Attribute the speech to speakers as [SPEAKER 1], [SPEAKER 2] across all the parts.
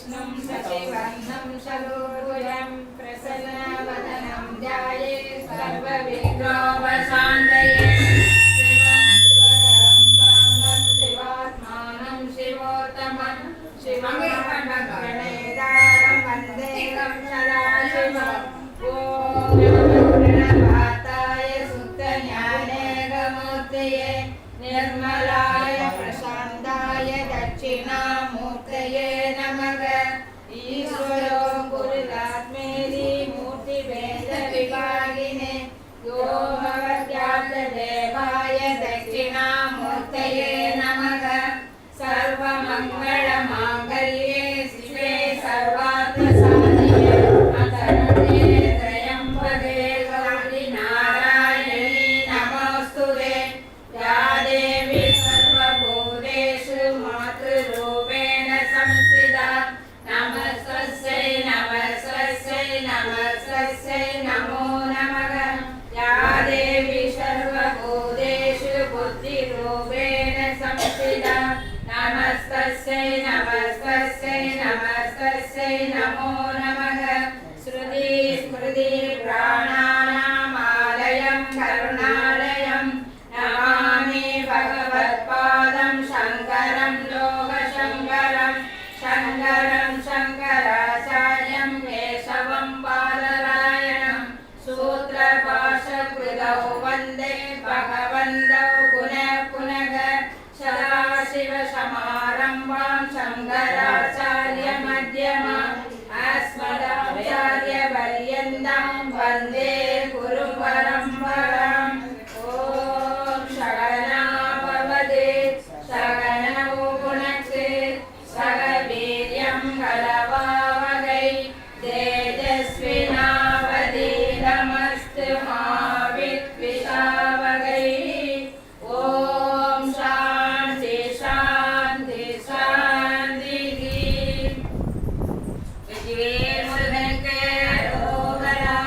[SPEAKER 1] विष्णुं शशिवर्णं शतुर्भुजं प्रसन्नवदनं ध्यायेत् सर्वविघ्नोपशान्तये शिवात्मानं शिवोत्तमं शिवगणेदारं वन्देहं सदाशिवम् ॐ प्रणवाताय सुप्तज्ञानेकमूर्तये निर्मलाय प्रशान्ताय दक्षिणामूर्तये नमः। ईश्वरो गुरुरात्मेति मूर्तिभेदविभागिने व्योमवद्व्याप्तदेवाय दक्षिणामूर्तये नमः। सर्वमङ्गलमाङ्गल्ये शिवे सर्वार्थसाधिके शरण्ये त्र्यम्बके गौरि नारायणी नमोऽस्तुते। या देवी सर्वभूतेषु मातृरूपेण संस्थिता नमस्तस्यै नमस्तस्यै नमस्तस्यै नमो नमः। या देवी सर्वभूतेषु बुद्धिरूपेण संस्थिता नमस्तस्यै नमस्तस्यै नमस्तस्यै नमो नमः। श्रुति स्मृति प्राणानामालयं करुणालयं नमामि भगवत्पादं शङ्करं लोकशङ्करं शङ्करं शङ्कराचार्यं केशवं बादरायणं सूत्रभाष्यकृतौ वन्दे भगवन्तौ पुनः पुनः। सदाशिवसमारम्भां शङ्कराचार्यमध्यमाम् अस्मदाचार्यपर्यन्तं वन्दे गुरुपरम्पराम्। ॐ शरणा भवते शरणौ पुनक्ते सकवीर्यं करवावहै तेजस्विनावधीतमस्तु मा विद्विषावहै। ॐ शान्ति शान्ति शान्तिः। வெற்றிவேல் முருகனுக்கு அரோகரா.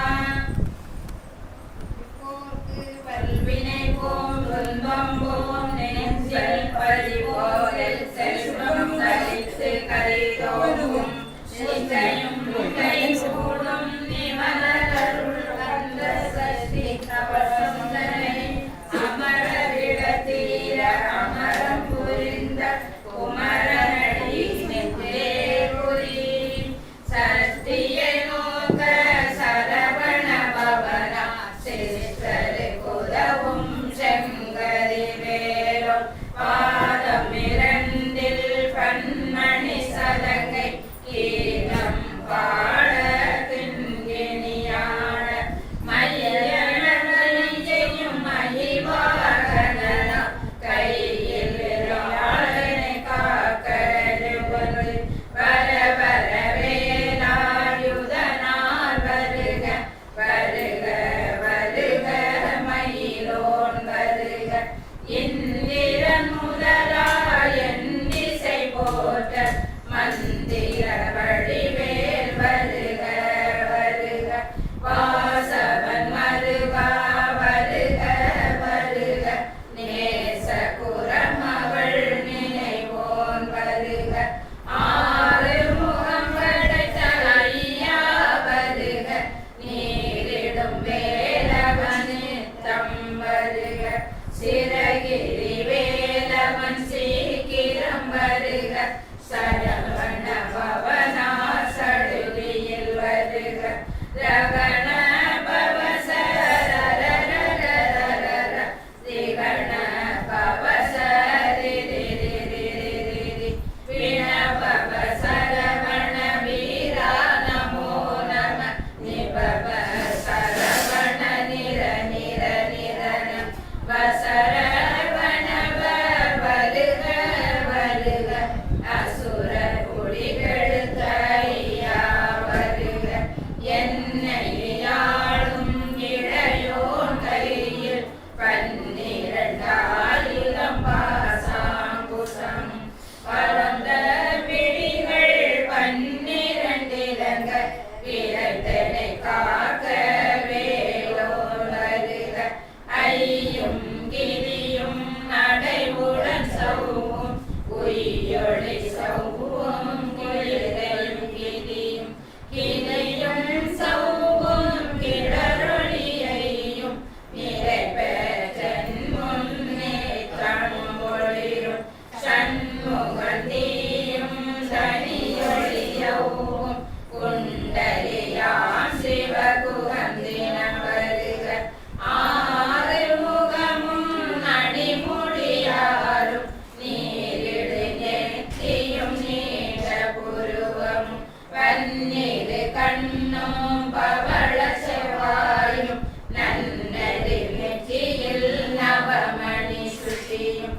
[SPEAKER 1] பன்னிரு கண்ணும் பவள செவ்வாயும் நன்னது நெற்றியில் நவமணி சுட்டியும்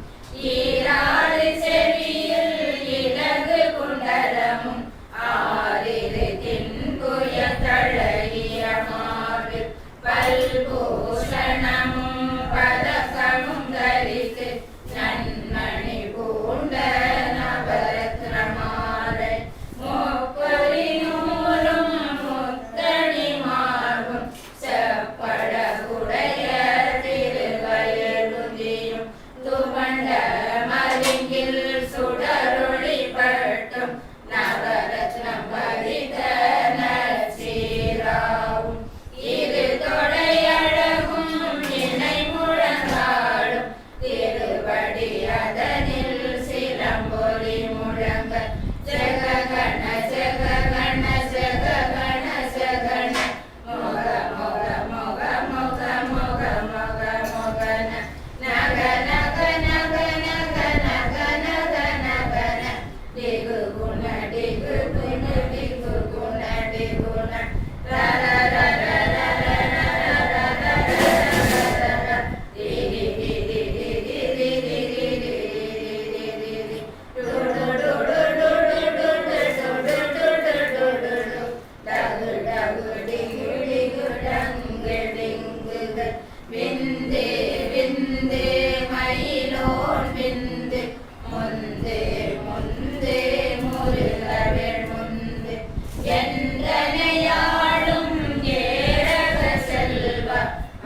[SPEAKER 1] ஈராறு செவியில் இலகு குண்டலமும் ஆறிரு தின்புய தழகிய மார்பில் பல்பூஷணமும் பதக்கமும் தரித்து நன்மணி பூண்ட நவரத்னமாலை முப்பொறி நூலும் முத்தணி மார்பும் செப்பழகுடைய திருவயலுதியும் துவண்ட மருங்கில் சுடரொளி பட்டும் நவரத்னம் பதித்த நற்சீராவும் இரு தொடையழகும் இணை முழங்காடும் திருவடி அதனில் சிலம்பொலி முழங்க ஜெககண ஜெககண ஜெககண ஜெகண மொக மொக மொக மொக மொக மொக மொகன நக நக நக நக நக நக நகன டிகு குண டிகு குண டிகு குண டிகுண ரர ரர ரர விந்து விந்து மயிலோன் விந்து முந்து முந்து முருகவேள் முந்து என்றனையாளும் ஏழக செல்வ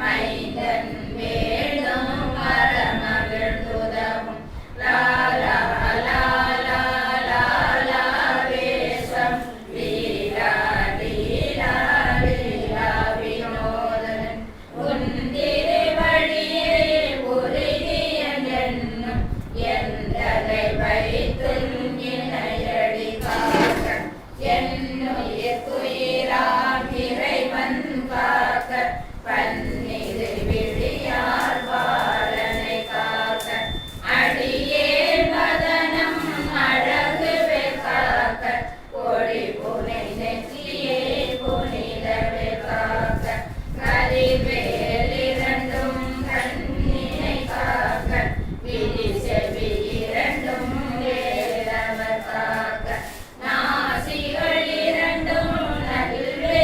[SPEAKER 1] மைந்தன் வேணும் மரமகிழ்ந்துதவும் லாலா லாலா லாலா வேஷம் லீலா லீலா லீலா வினோதன் உந்திருவழியே உறுதியன் என்னும் எந்ததை வைத்தும் இணையடி காக்க என்னுயிர் துயிராம் இறைவன் காக்க பன்னிரு விழியார் பாலனை காக்க அடியே மதனம் அழகு காக்க ஒளி புனை நெற்றியே புனிதவே காக்க கதிர்வேல் இரண்டும் கண்ணினை காக்க விழி செவி இரண்டும் வேலவர் காக்க நாசிகள் இரண்டும் நல்வே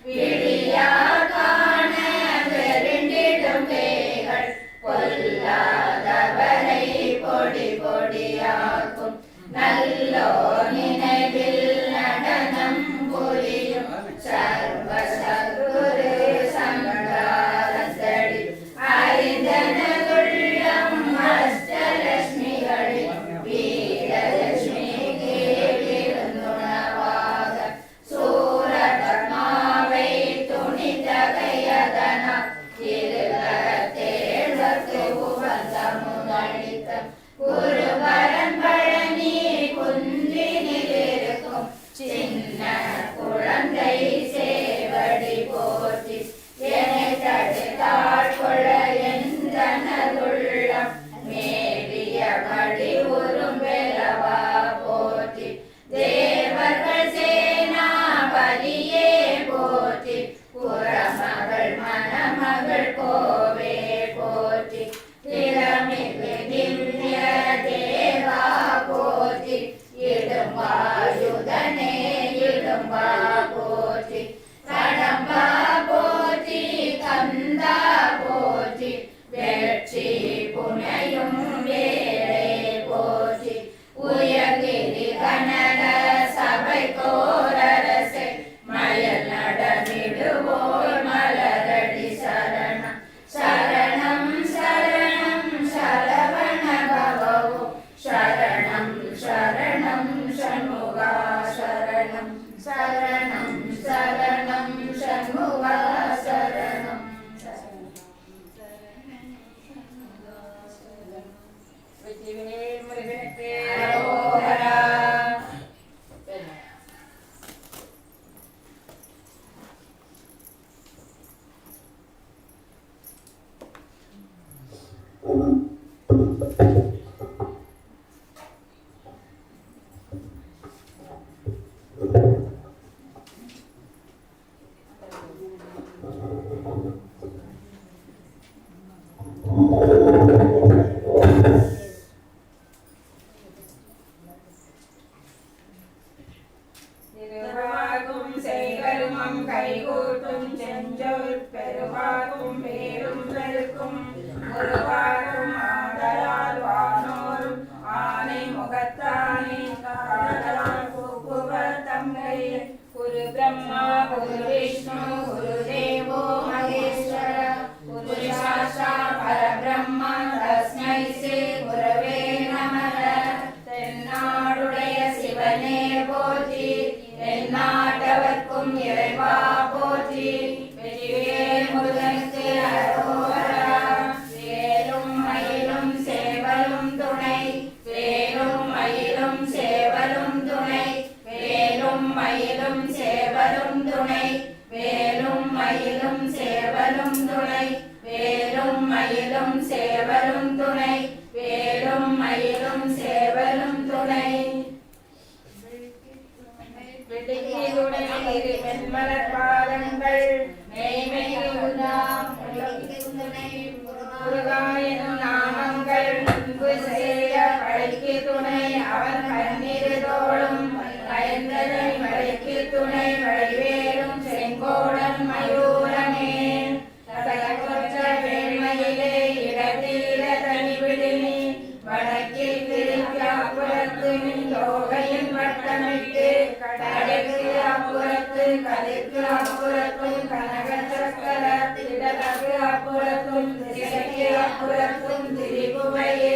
[SPEAKER 1] விடியா காண வெருண்டிடும் பேய்கள் பொல்லாதவரை பொடி பொடியாக்கும் நல்லோ நினைவில் நடனம் புரியும் சர்வ சத்குரு சங்காரத்தடி அறிந்தனதுள்ளம் அஷ்டலட்சுமிகளில் வீரலட்சுமிக்கு விருந்துணவாக சூரபத்மாவை துணித்தகையதனால் திருகரத்தேழ்வர்க்கு உபந்தமுதளித்த குருபரன் பழனி குன்றினில் இருக்கும் சின்ன குழந்தை சேவடி போற்றி என்னை தடுத்தாள் கொள்ள என்றனதுள்ளம் மேவிய மடி உரும்பெறவா போற்றி தேவர்கள் சேனாபதியே போற்றி புறமகள் மணமகள் கோவே போற்றி திறமிகு திவ்ய தேவா போற்றி இடும்பாயுதனே இடும்பா போற்றி கடம்பா போற்றி கந்தா போற்றி வெற்றி புனையும் வேளே போற்றி உயர்கிரி கனக சபை கோரரசை மயல் நடமிடுவோர் மலரடி சரணம் சரணம் சரணம் சரவண பவோ சரணம் சரணம் சண்முகா சரணம் சரணம் சரணம் சண்முகா சரணம் வெற்றிவேல் முருகனுக்கு அரோகரா. திருவாகும் செய்கருமம் கைகூட்டும் செஞ்சொல் பெருவாகும் வேறும் பெருக்கும் உருவாகும் ஆதலால் வானோரும் ஆனை முகத்தானே காதலால் கூப்புவர் தங்கை குரு பிரம்மா குரு விஷ்ணு குரு தேவோ மகேஸ்வர குரு சாஷா பரபிரம்மா தஸ்மை ஸ்ரீ குரவே நமः. தென்னாடுடைய சிவனே போற்றி எந்நாட்டவர்க்கும் இறைவா போற்றி வெற்றிவேல் முருகனுக்கு அரோகரா. வேலும் மயிலும் சேவலும் துணை வேலும் மயிலும் சேவலும் துணை வேலும் மயிலும் சேவலும் துணை வேலும் மயிலும் சேவலும் துணை வேலும் மயிலும் சேவலும் துணை வேலும் மயிலும் சேவலும் துணை வெண்மலர் பாதங்கள் முருகாயனும் நாமங்கள் முன்பு செய்ய படைக்கு துணை அவன் கண்ணீர் தோளும் பயந்தனை மழைக்கு துணை வழிவேறும் செங்கோடன் மயூரமே தலகொற்ற வேண்மையிலே இடத்தீர தனிவிடினி வடக்கில் திருப்பி அப்புறத்து தோகையின் வட்டமிட்டு கடலுக்கு அப்புறத்து கலிக்கு அப்புறத்தும் கனக சக்கர திடலுக்கு அப்புறத்தும் திசைக்கு அப்புறத்தும் திரிபுவையே.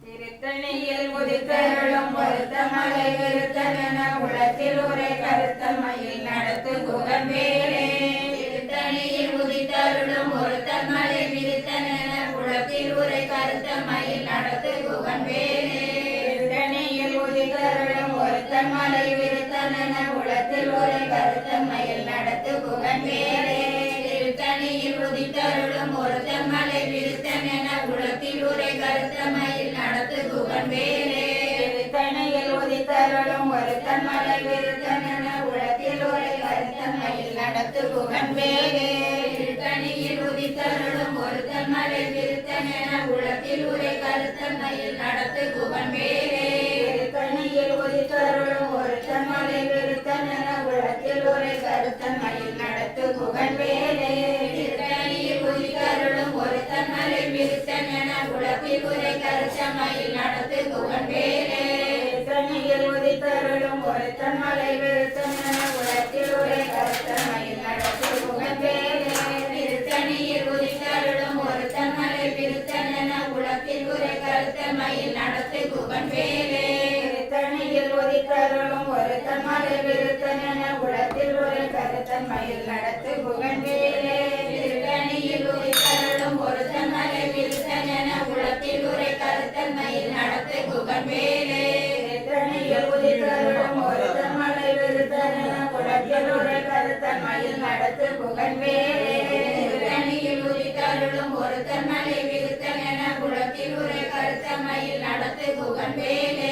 [SPEAKER 1] திருத்தணியில் உதித்தருளும் ஒருத்த மலை விருத்தமென உலத்தில் உரை கருத்த மயில் நடத்து குகன் வேலே. திருத்தணியில் உதித்தருளும் ஒருத்த மலை விருத்தமென உலத்தில் உரை கருத்த மயில் நடத்து குகன் வேலே. திருத்தணியில் உதித்தருளும் ஒருத்த மலை விருத்தமென உலத்தில் உரை கருத்த மயில் நடத்து குகன் வேலே. திருத்தணியில் உதித்தருளும் ஒருத்த மலை விருத்தமென உலத்தில் உரை கருத்த மயில் நடத்து குகன் வேலே. திருத்தணியில் உதித்தருளும் ஒருத்தன் மலை விருத்தமென உலத்தில் உரை கருத்த மயில் நடத்து குகன் வேலே. திருத்தணியில் உதித்தருளும் ஒருத்தன் மலை விருத்த விருத்தனென உளத்தில் உரை கருத்தன்மையில் நடத்து குகன் வேலே திருத்தணியில் உதித்தருளும் ஒருத்தன் மலை விருத்தனென உளத்தில் உரை கருத்தன்மையில் நடத்து குகன் வேலே திருத்தணியில் உதித்தருளும் ஒருத்தன் மலை விருத்தனென உளத்தில் உரை கருத்தன்மையில் நடத்து குகன் வேலே திருத்தணியில் உதித்தருளும் ஒருத்தன் மலை விருத்தனென உளத்தில் உரை கருத்தன்மையில் நடத்து குகன் வேலே திருத்தணியில் உதித்தருளும் ஒருத்தன் மலை விருத்தனென உளத்தில் உரை கருத்தன்மையில் நடத்து குகன் வேலே திருத்தணியில் உதித்தருளும் ஒருத்தன் மலை விருத்தனென உளத்தில் உரை கருத்தன்மையில் நடத்து குகன் வேலே திருத்தணியில் உதித்தருளும் ஒருத்தன் மலை விருத்தனென உளத்தில் உரை கருத்தன்மையில் நடத்து குகன் வேலே திருத்தணியில் உதித்தருளும் ஒருத்தன் மலை விருத்தனென உளத்தில் உரை கருத்தன்மையில் நடத்து குகன் வேலே திருத்தணியில் உதித்தருளும் ஒருத்தன் மலை விருத்தனென உளத்தில் உரை கருத்தன்மையில் நடத்து குகன் வேலே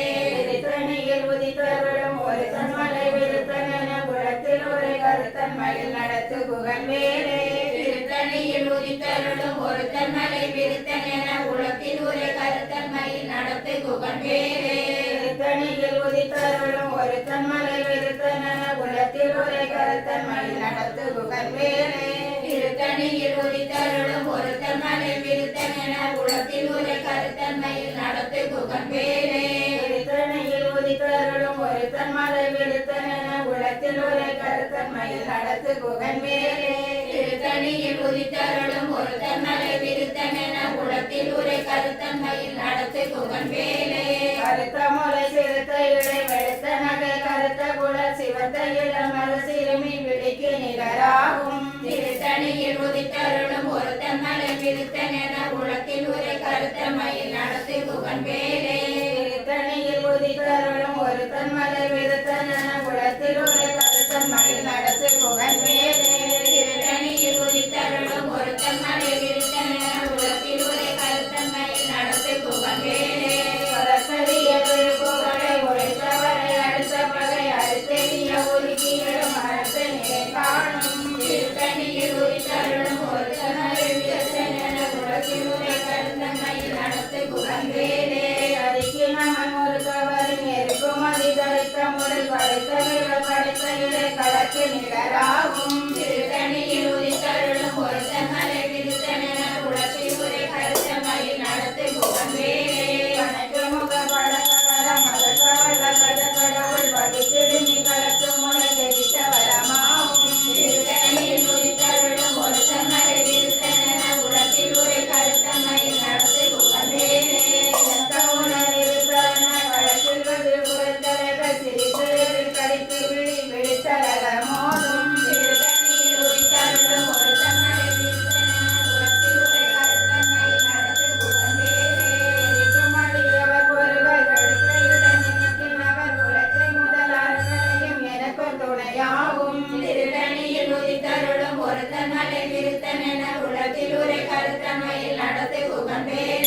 [SPEAKER 1] திருத்தணியில் உதித்தருளும் ஒருத்தன் மலை விருத்தனென உளத்தில் உரை கருத்தன்மையில் நடத்து குகன் வேலே திருத்தணியில் உதித்தருளும் ஒருத்தன் மலை விருத்தனென உளத்தில் உரை கருத்தன்மையில் நடத்து குகன் வேலே திருத்தணியில் உதித்தருளும் ஒருத்தன் மலை விருத்தனென உளத்தில் உரை கருத்தன்மையில் நடத்து குகன் வேலே திருத்தணியில் உதித்தருளும் ஒருத்தன் மலை விருத்தனென உளத்தில் உரை கருத்தன்மையில் நடத்து குகன் வேலே திருத்தணியில் உதித்தருளும் ஒருத்தன் மலை விருத்தனென உளத்தில் உரை கருத்தன்மையில் நடத்து குகன் வேலே திருத்தணியில் உதித்தருளும் ஒருத்தன் மலை விருத்தனென உளத்தில் உரை கருத்தன்மையில் நடத்து குகன் வேலே கருத்த முலை சிறுத்த இடை வெளுத்த நகை கருத்த குழல் சிவத்த இளமர சிறுமி விழிக்கு நிகராகும் திருத்தணியில் உதித்தருளும் ஒருத்தன் மலை விருத்தனென உளத்தில் உரை கருத்தன்மையில் நடத்து குகன் வேலே திருத்தணியில் உதித்தருளும் ஒருத்தன் மலை விருத்தனென உளத்தில் உரை கருத்தன்மையில் நடத்து குகன் வேலே திருத்தணியில் உதித்தருளும் ஒருத்தன் மலை விருத்தனென உளத்தில் உரை கருத்தன்மையில் நடத்து குகன் வேலே சரஸ்வதிய திருப்புகழை உரைத்தவரை அடுத்த பகை அடுத்தெறிய ஒதுக்கியிடும் அரசு நிலை காணும் திருத்தணியில் உதித்தருளும் ஒருத்தன் மலை விருத்தனென உளத்தில் உரை கருத்தன்மையில் நடத்து குகன் வேலே அரிக்கு நமன் ஒருத்தவரின் எருக்கும் அதிதரித்த முறை படைத்த நிழல் படைத்த இடை கலக்கு நிகராகும் திருத்தணியில் உதித்தருளும் ஒருத்தன் மலை விருத்தனென உளத்தில் உரை கருத்தன்மையில் நடத்து குகன் வேலே கணக்கு முக படகர மதக்கவள கட கடவுள் வகித்திடுமி கலக்கு முனை தெரித்த வரமாகும் திருத்தணியில் உதித்தருளும் ஒருத்தன் மலை விருத்தனென உளத்தில் உரை கருத்தன்மையில் நடத்து குகன் வேலே வழக்கில் பதில் குறைத்தலைகள் சிரித்தலில் கடித்து விழி விழித்தலக மோதும் திருத்தணியில் உதித்தருளும் ஒருத்தன் மலை விருத்தனென உளத்தில் உரை கருத்தன்மையில் நடத்து குகன் வேலே அடியவர் ஒருவர் கடுக்கையுடன் நினைக்கும் அவர் உலகை முதலாளர்களையும் எனக்கு துணையாகும் திருத்தணியில் உதித்தருளும் ஒருத்தன் மலை விருத்தனென உலகில் உரை கருத்தன்மையில் நடத்து குகன் வேலே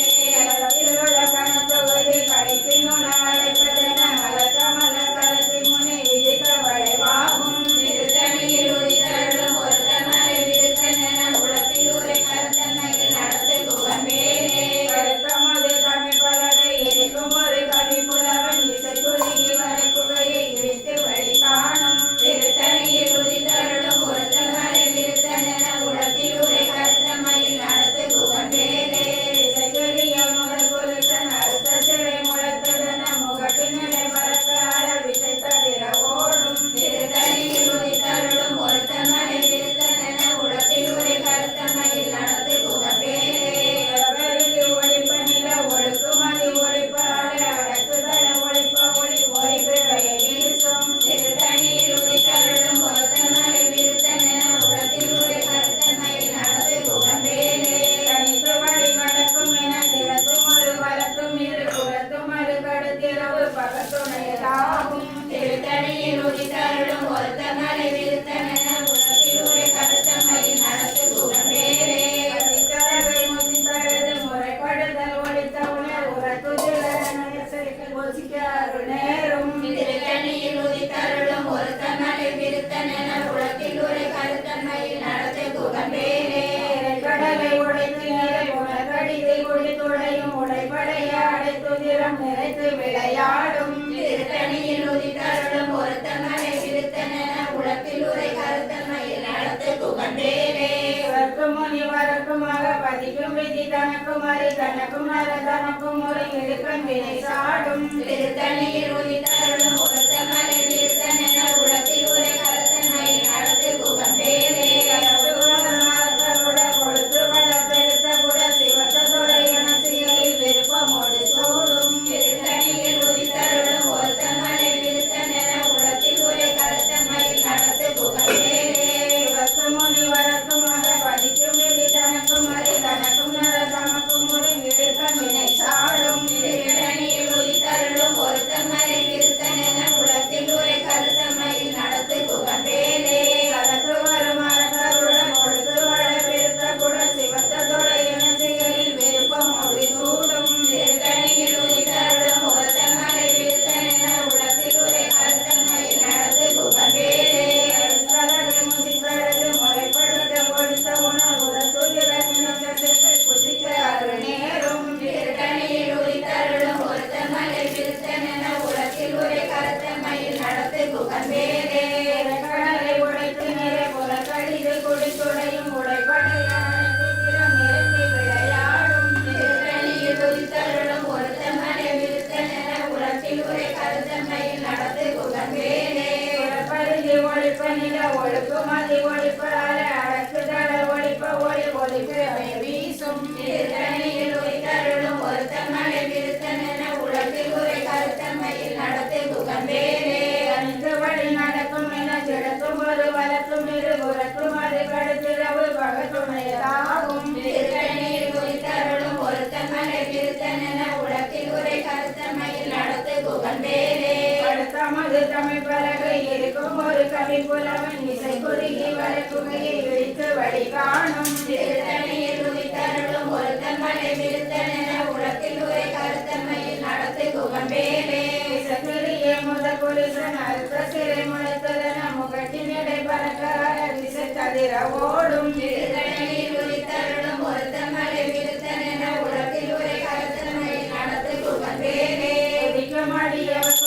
[SPEAKER 1] கணத்தொகுதி கழிப்பின் உணவழைப்பதென மலக்கமல கருத்தில் முனை விதிக்க வளைவாகும் திருத்தணியில் உதித்தருளும் ஒருத்தன் மலை விருத்தனென உலகில் உரை கருத்தன்மையில் நடத்து குகன் வேலே கருத்தமது தமிழ் பலகை எரிக்கும் ஒரு கவி புலவன் இசைக்குருகி வரை புகையை இடித்து வழி காணும் திருத்தணியில் உதித்தருளும் ஒருத்தன் மலை விருத்தனென உலகில் உரை கருத்தன்மையில் நடத்து குகன் வேலே இசைக்குரிய முதல் புலித்தன் அடுத்த சிறை முளைத்ததென முகட்டினிலை பறக்க அறல் விசை தவிர ஓடும் திருத்தணியில் உதித்தருளும் ஒருத்தன் மலை விருத்தனென உலகில் உரை கருத்தன்மையில் நடத்து குகன் வேலே ஒழிப்ப நில ஒழுக்குமதி ஒழிப்பாடு அடக்குதல ஒழிப்ப ஒளி ஒளிபிழையை வீசும் திருத்தணியில் உதித்தருளும் ஒருத்தன் மலை விருத்தனென உலகில் உரை கருத்தன்மையில் நடத்து குகன் வேலே தனித்து வழி நடக்கும் என திறத்தும் ஒரு வளத்தும் இரு குலத்தும் அரு கடுத்திரவு பகத்துணையதாகும் திருத்தணியில் உதித்தருளும் ஒருத்தன் மலை விருத்தனென உலகில் உரை கருத்தன்மையில் நடத்து குகன் வேலே கருத்தழகை முதித்தழுது முறைப்படுதல் ஒழித்த உணர் நேரும் திருத்தணியில் உதித்தருளும் ஒருத்தன் மலை விருத்தனென உலகில் உரை கருத்தன்மையில் நடத்து குகன் வேலே கடலை உடைத்து நீரை உணர்கடிதை உள்ளம் நிறைத்து விளையாடும் திருத்தணியில் உதித்தருளும் ஒருத்தமலை விருத்தனென உலகில் உரை கருத்தன்மையில் நடத்து புகழ்ந்தேனே முனி வரக்குமாக பதிக்கும் விதி தனக்கும் அறி தனக்கும் நர தனக்கும் ஒரு இடுக்கண் வினை சாடும் திருத்தணியில் உதித்தருளும் ஒருத்தமலை விருத்தனென உலகில் உரை கருத்தன்மையில் நடத்து புகழ்ந்தேனே கொடுத்து வள பெருத்த குட சிவத்தொடை என சிகையில் விருப்பமோடு சூடும் திருத்தணியில் உதித்தருளும் ஒருத்தமலை விருத்தனென உலகில் உரை கருத்தன்மையில் நடத்து புகழ்ந்தேனே முனி வரக்குமாக பதிக்கும் விதி தனக்கும் அறி தனக்கும் நர தனக்கும் ஒரு இடுக்கண் வினை சாடும் திருத்தணியில் உதித்தருளும் ஒருத்தமலை விருத்தனென உலகில் உரை கருத்தன்மையில் நடத்து புகழ்ந்தேனே கடத்து வரும் அரசருடன் கொடுத்து வள பெருத்த குடல் சிவத்தொடை என சிகையில் விருப்பமோடு சூடும் திருத்தணியில் உதித்தருளும் ஒருத்தமலை விருத்தனென உலகில் உரை கருத்தன்மையில் நடத்து புகழ்ந்தேனே முறைப்படுத்த கொடுத்த புசிக்க அருள் நேரும் திருத்தணியில் உதித்தருளும் ஒருத்தமலை விருத்தனென உலகில் உரை கருத்தன்மையில் நடத்து புகழ்ந்தேனே கடலை உடைத்து நிறை புறக்கடிது குடித்துடையும் உடைப்படையான நிறைந்து விளையாடும் திருத்தணியில் உதித்தருளும் ஒருத்தமலை விருத்தனென உலகில் உரை கருத்தன்மையில் நடத்து புகழ்ந்தேனே பருதி ஒழிப்ப நில ஒழுப்பு மதி ஒழிப்ப அடக்குதல ஒழிப்ப ஒளி ஒழிப்பு வீசும் திருத்தணியில் உதித்தருளும் ஒருத்தமலை விருத்தனென உலகில் உரை கருத்தன்மையில் நடத்து புகழ்ந்தேனே அணிந்து வழி நடக்கும் என ஜெடுக்கும் ஒரு வழக்கும் இரு புறக்கும் அது கடுத்திரவு பகத்துணையாகும் திருத்தணியில் உதித்தருளும் ஒருத்தமலை விருத்தனென உலகில் உரை கருத்தன்மையில் நடத்து புகழ்ந்தேனே தமது தமிழ் பலகை இருக்கும் ஒரு கவி புலவன் இசை குறுகி வழக்குகையை விழித்து வழி காணும் திருத்தணியில் உதித்தருளும் ஒருத்தமலை விருத்தனென உலகில் உரை கருத்தன்மையில் நடத்து புகழ்ந்தேனே சிறிய முத புலிசன் அறுத்த சிறை முளைத்ததென முகட்டின் இடை பறக்க விசை தவிர ஓடும் திருத்தணியில் உதித்தருளும் ஒருத்தமலை விருத்தனென உலகில் உரை கருத்தன்மையில் நடத்து புகழ்ந்தேனே மடியவர்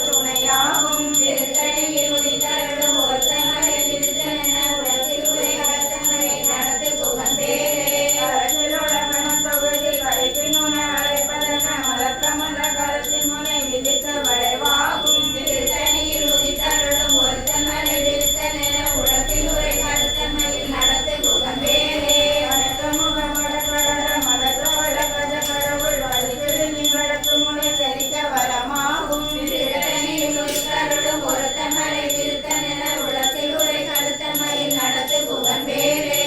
[SPEAKER 1] துணையாகும் திருத்தணியில் உதித்தருளும் ஒருத்தமலை விருத்தனென உலகில் உரை கருத்தன்மையில் நடத்து புகழ்ந்தேனே தொகுதி கழிப்பின் உணை அழைப்பதென மலக்கமல கருத்தின் முனை விதிக்க வளைவாகும் திருத்தணியில் உதித்தருளும் ஒருத்தமலை விருத்தனென உலகில் உரை கருத்தன்மையில் நடத்து புகழ்ந்தேனே வடக்கமுக மடக்கடல மதத்தோட கஜ கடவுள் வழிதிரு நிகழத்து முனை தெரிக்க வரமாகும் திருத்தணியில் உதித்தருளும் ஒருத்தமலை விருத்தனென உலகில் உரை கருத்தன்மையில் நடத்து புகழ்ந்தேனே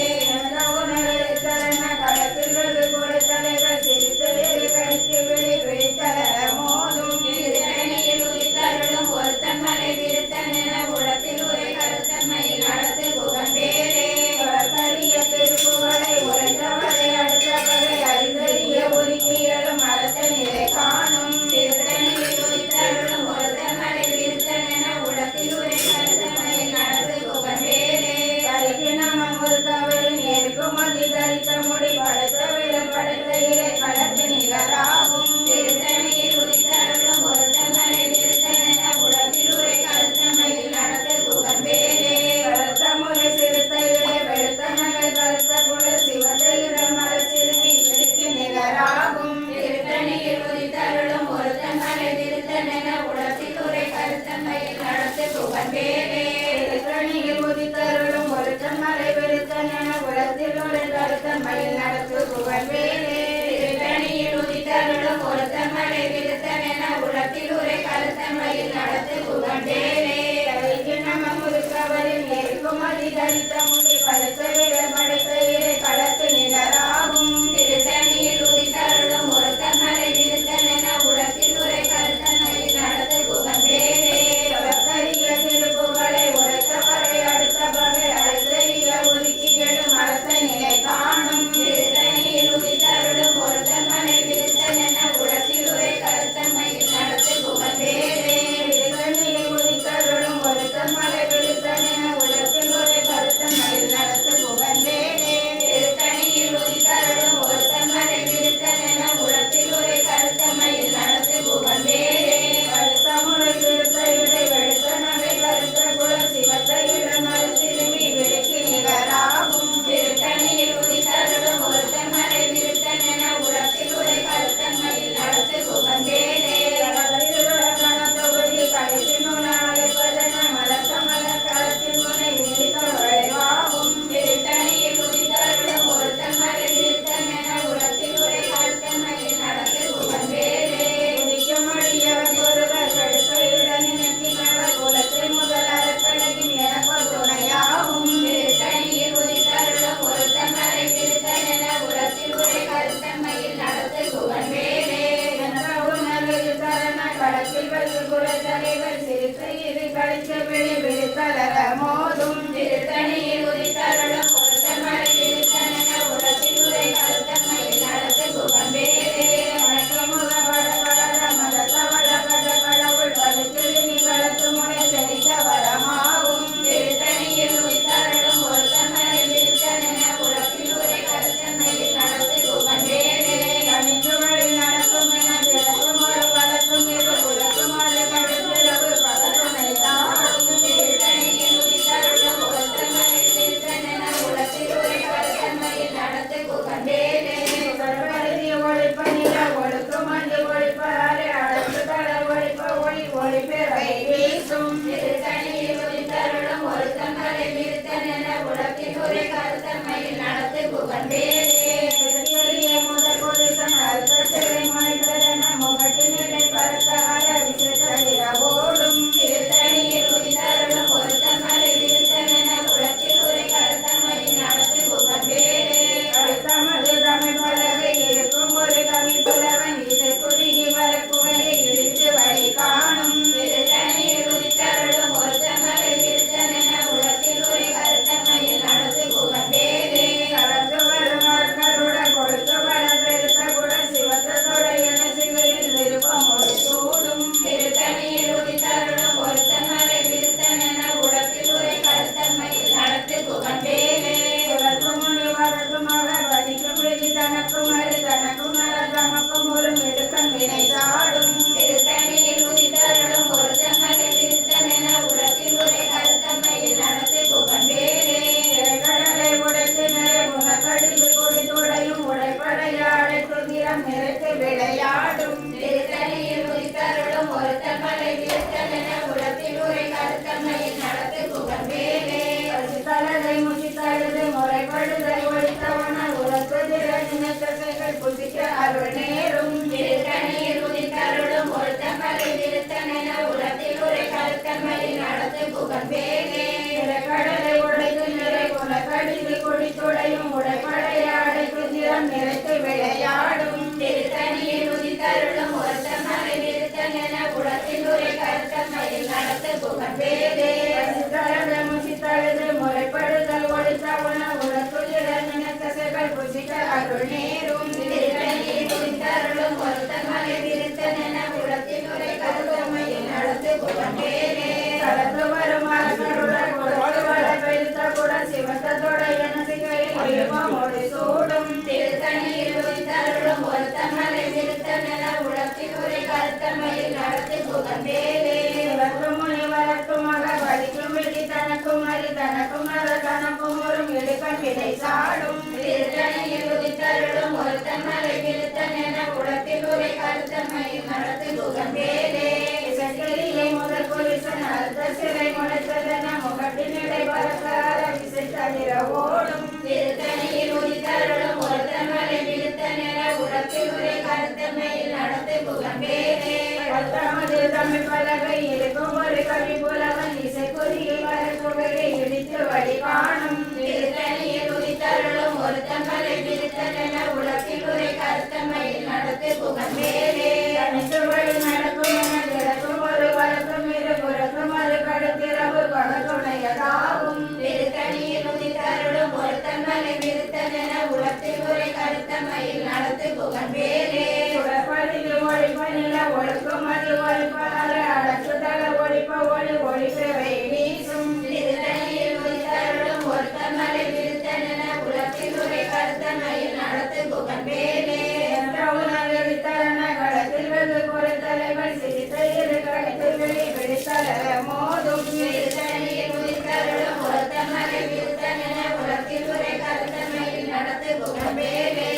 [SPEAKER 1] தலைவர் சிரித்து கடித்து விழி விழித்தர மோதும் திருத்தணியில் உதித்தருளும் ஒருத்தமலை விருத்தனென உலகில் உரை கருத்தன்மையில் நடத்து புகழ்ந்தேனே கரிய திருப்புகளை உரைத்தவரை அடுத்த வகை அறிந்தறிய ஒருக்கியலும் அரச நிலை காணும் திருத்தணியில் உதித்தருளும் ஒருத்தமலை விருத்தனென உலகில் உரை கருத்தன்மையில் நடத்து புகழ்ந்தேனே கருகினமன் ஒரு கவரின் ஏற்கும் அதிகரித்த முடி படைத்த விடம் படைத்த இறை கடத்து நிகராகும் திருத்தணியில் உதித்தருளும் ஒருத்தமலை விருத்தனென உலகில் உரை கருத்தன்மையில் நடத்து புகழ்ந்தேனே கருத்த முறை சிறுத்த இலை வெளுத்த நகை கருத்த குடல் சிவந்த இடமர சிறுமி விழிக்கு நிகராகும் திருத்தணியில் உதித்தருளும் ஒருத்தமலை விருத்தனென உலகில் உரை கருத்தன்மையில் நடத்து புகழ்ந்தேனே திருத்தணியில் உதித்தருளும் ஒருத்தமலை விருத்தனென உலகில் உரை கருத்தன்மையில் நடத்து புகழ்ந்தேனே திருத்தணியில் உதித்தருளும் ஒருத்தமலை விருத்தனென உலகில் உரை கருத்தன்மையில் நடத்து புகழ்ந்தேனே முருக்கவரில் ஏற்கும் அதிகரித்த முடி படுத்த விட படைத்த இறை கடத்து நிகராகும் திருத்தணியில் உதித்தருளும் ஒருத்தமலை விருத்தனென உலகில் உரை கருத்தன்மையில் நடத்து புகழ்ந்தேனே கரிய திருப்புகளை உரைத்தவரை அடுத்த வகை அழைத்தறிய உருக்கி எழும் அரச நிலை காணும் திருத்தணியில் உதித்தருளும் ஒருத்தமலை விருத்தனென உலகில் உரை கருத்தன்மையில் நடத்து புகழ்ந்தேனே திருத்தணியில் உதித்த புசிக்க அருள் நேரும் திருத்தணியில் உதித்தருளும் ஒருத்தமலை விருத்தனென உலகத்தில் உரை கருத்தன்மையில் நடத்து புகழ்வேனே கடலை உடைத்து நிறை உலகடித்து குடித்துடையும் உடைப்படையாடைக்கு திறம் நிறைத்து விளையாடும் திருத்தணியில் உதித்தருளும் ஒருத்தமலை விருத்தனென உலகத்தில் உரை கருத்தன்மையில் நடத்து புகழ்வேனே முசித்தழுது முறைப்படுதல் ஒழித்த உணவுடன் நினைத்தசைகள் புசிக்க அருள் நேரும் திருத்தணியில் உதித்தருளும் ஒருத்தமலை விருத்தனென உலகத்தில் உரை கருத்தன்மையில் நடத்து புகழ்வேனே கடத்து வரும் அரசருடன் சிவத்தோட எனது சூடும் திருத்தணியில் உதித்தருளும் ஒருத்தமலை விருத்தனென உலகத்தில் உரை கருத்தன்மையில் நடத்தி புகழ்வேனே முனி வரக்குமாக வலிக்கும் விழி தனக்கும் அறி தனக்கும் அற தனக்கும் ஒரு இடுக்கண் விதை சாடும் திருத்தணியில் உதித்தருளும் ஒருத்தமலை விருத்தனென உலகத்தில் உரை கருத்தன்மையில் நடத்தி புகழ்வேனே இசைக்கரியை முதல் புரிசன் அறுத்த சிறை முளைத்ததென முகட்டினிடை பறக்கார விசைத்தளிர ஓடும் திருத்தணியில் உதித்தருளும் ஒருத்தமலை விருத்தனென உலகத்தில் உரை கருத்தன்மையில் நடத்தி புகழ்வேனே தமது தமிழ் பலகை இருக்கும் ஒரு கவி புலவன் இசைக்குறியில் வரக்குகையை இடித்து வழி காணும் திருத்தணியில் உதித்தருளும் ஒருத்தமலை விருத்தனென உலகத்தில் உரை கருத்தன்மையில் நடத்தி புகழ்வேனே அனைத்து வழி நடக்கும் என கிடக்கும் ஒரு வரக்கும் இரு புறக்கும் அது கடுத்திரவு பகத்துணையதாகும் திருத்தணியில் உதித்தருளும் ஒருத்தமலை விருத்தனென உலகத்தில் உரை கருத்தன்மையில் நடத்தி புகழ்வேனே சுடப்படில் ஒழிப்பனில ஒழுக்கும் அது ஒழிப்பார அடக்குதல ஒழிப்ப ஒளி ஒழிப்பவை வீசும் திருத்தணியில் உதித்தருளும் ஒருத்தமலை விருத்தனென உலகத்தில் உரை கருத்தன்மையில் நடத்தி புகழ்வேனே உணர்வித்தரன களத்தில் வெகு பொறுத்தலைகள் சிரித்த இரு களத்தில் வெளி பிடித்தல மோதும் திருத்தணியில் உதித்தருளும் ஒருத்தமலை விருத்தனென உலகத்தில் உரை கருத்தன்மையில் நடத்தி புகழ்வேனே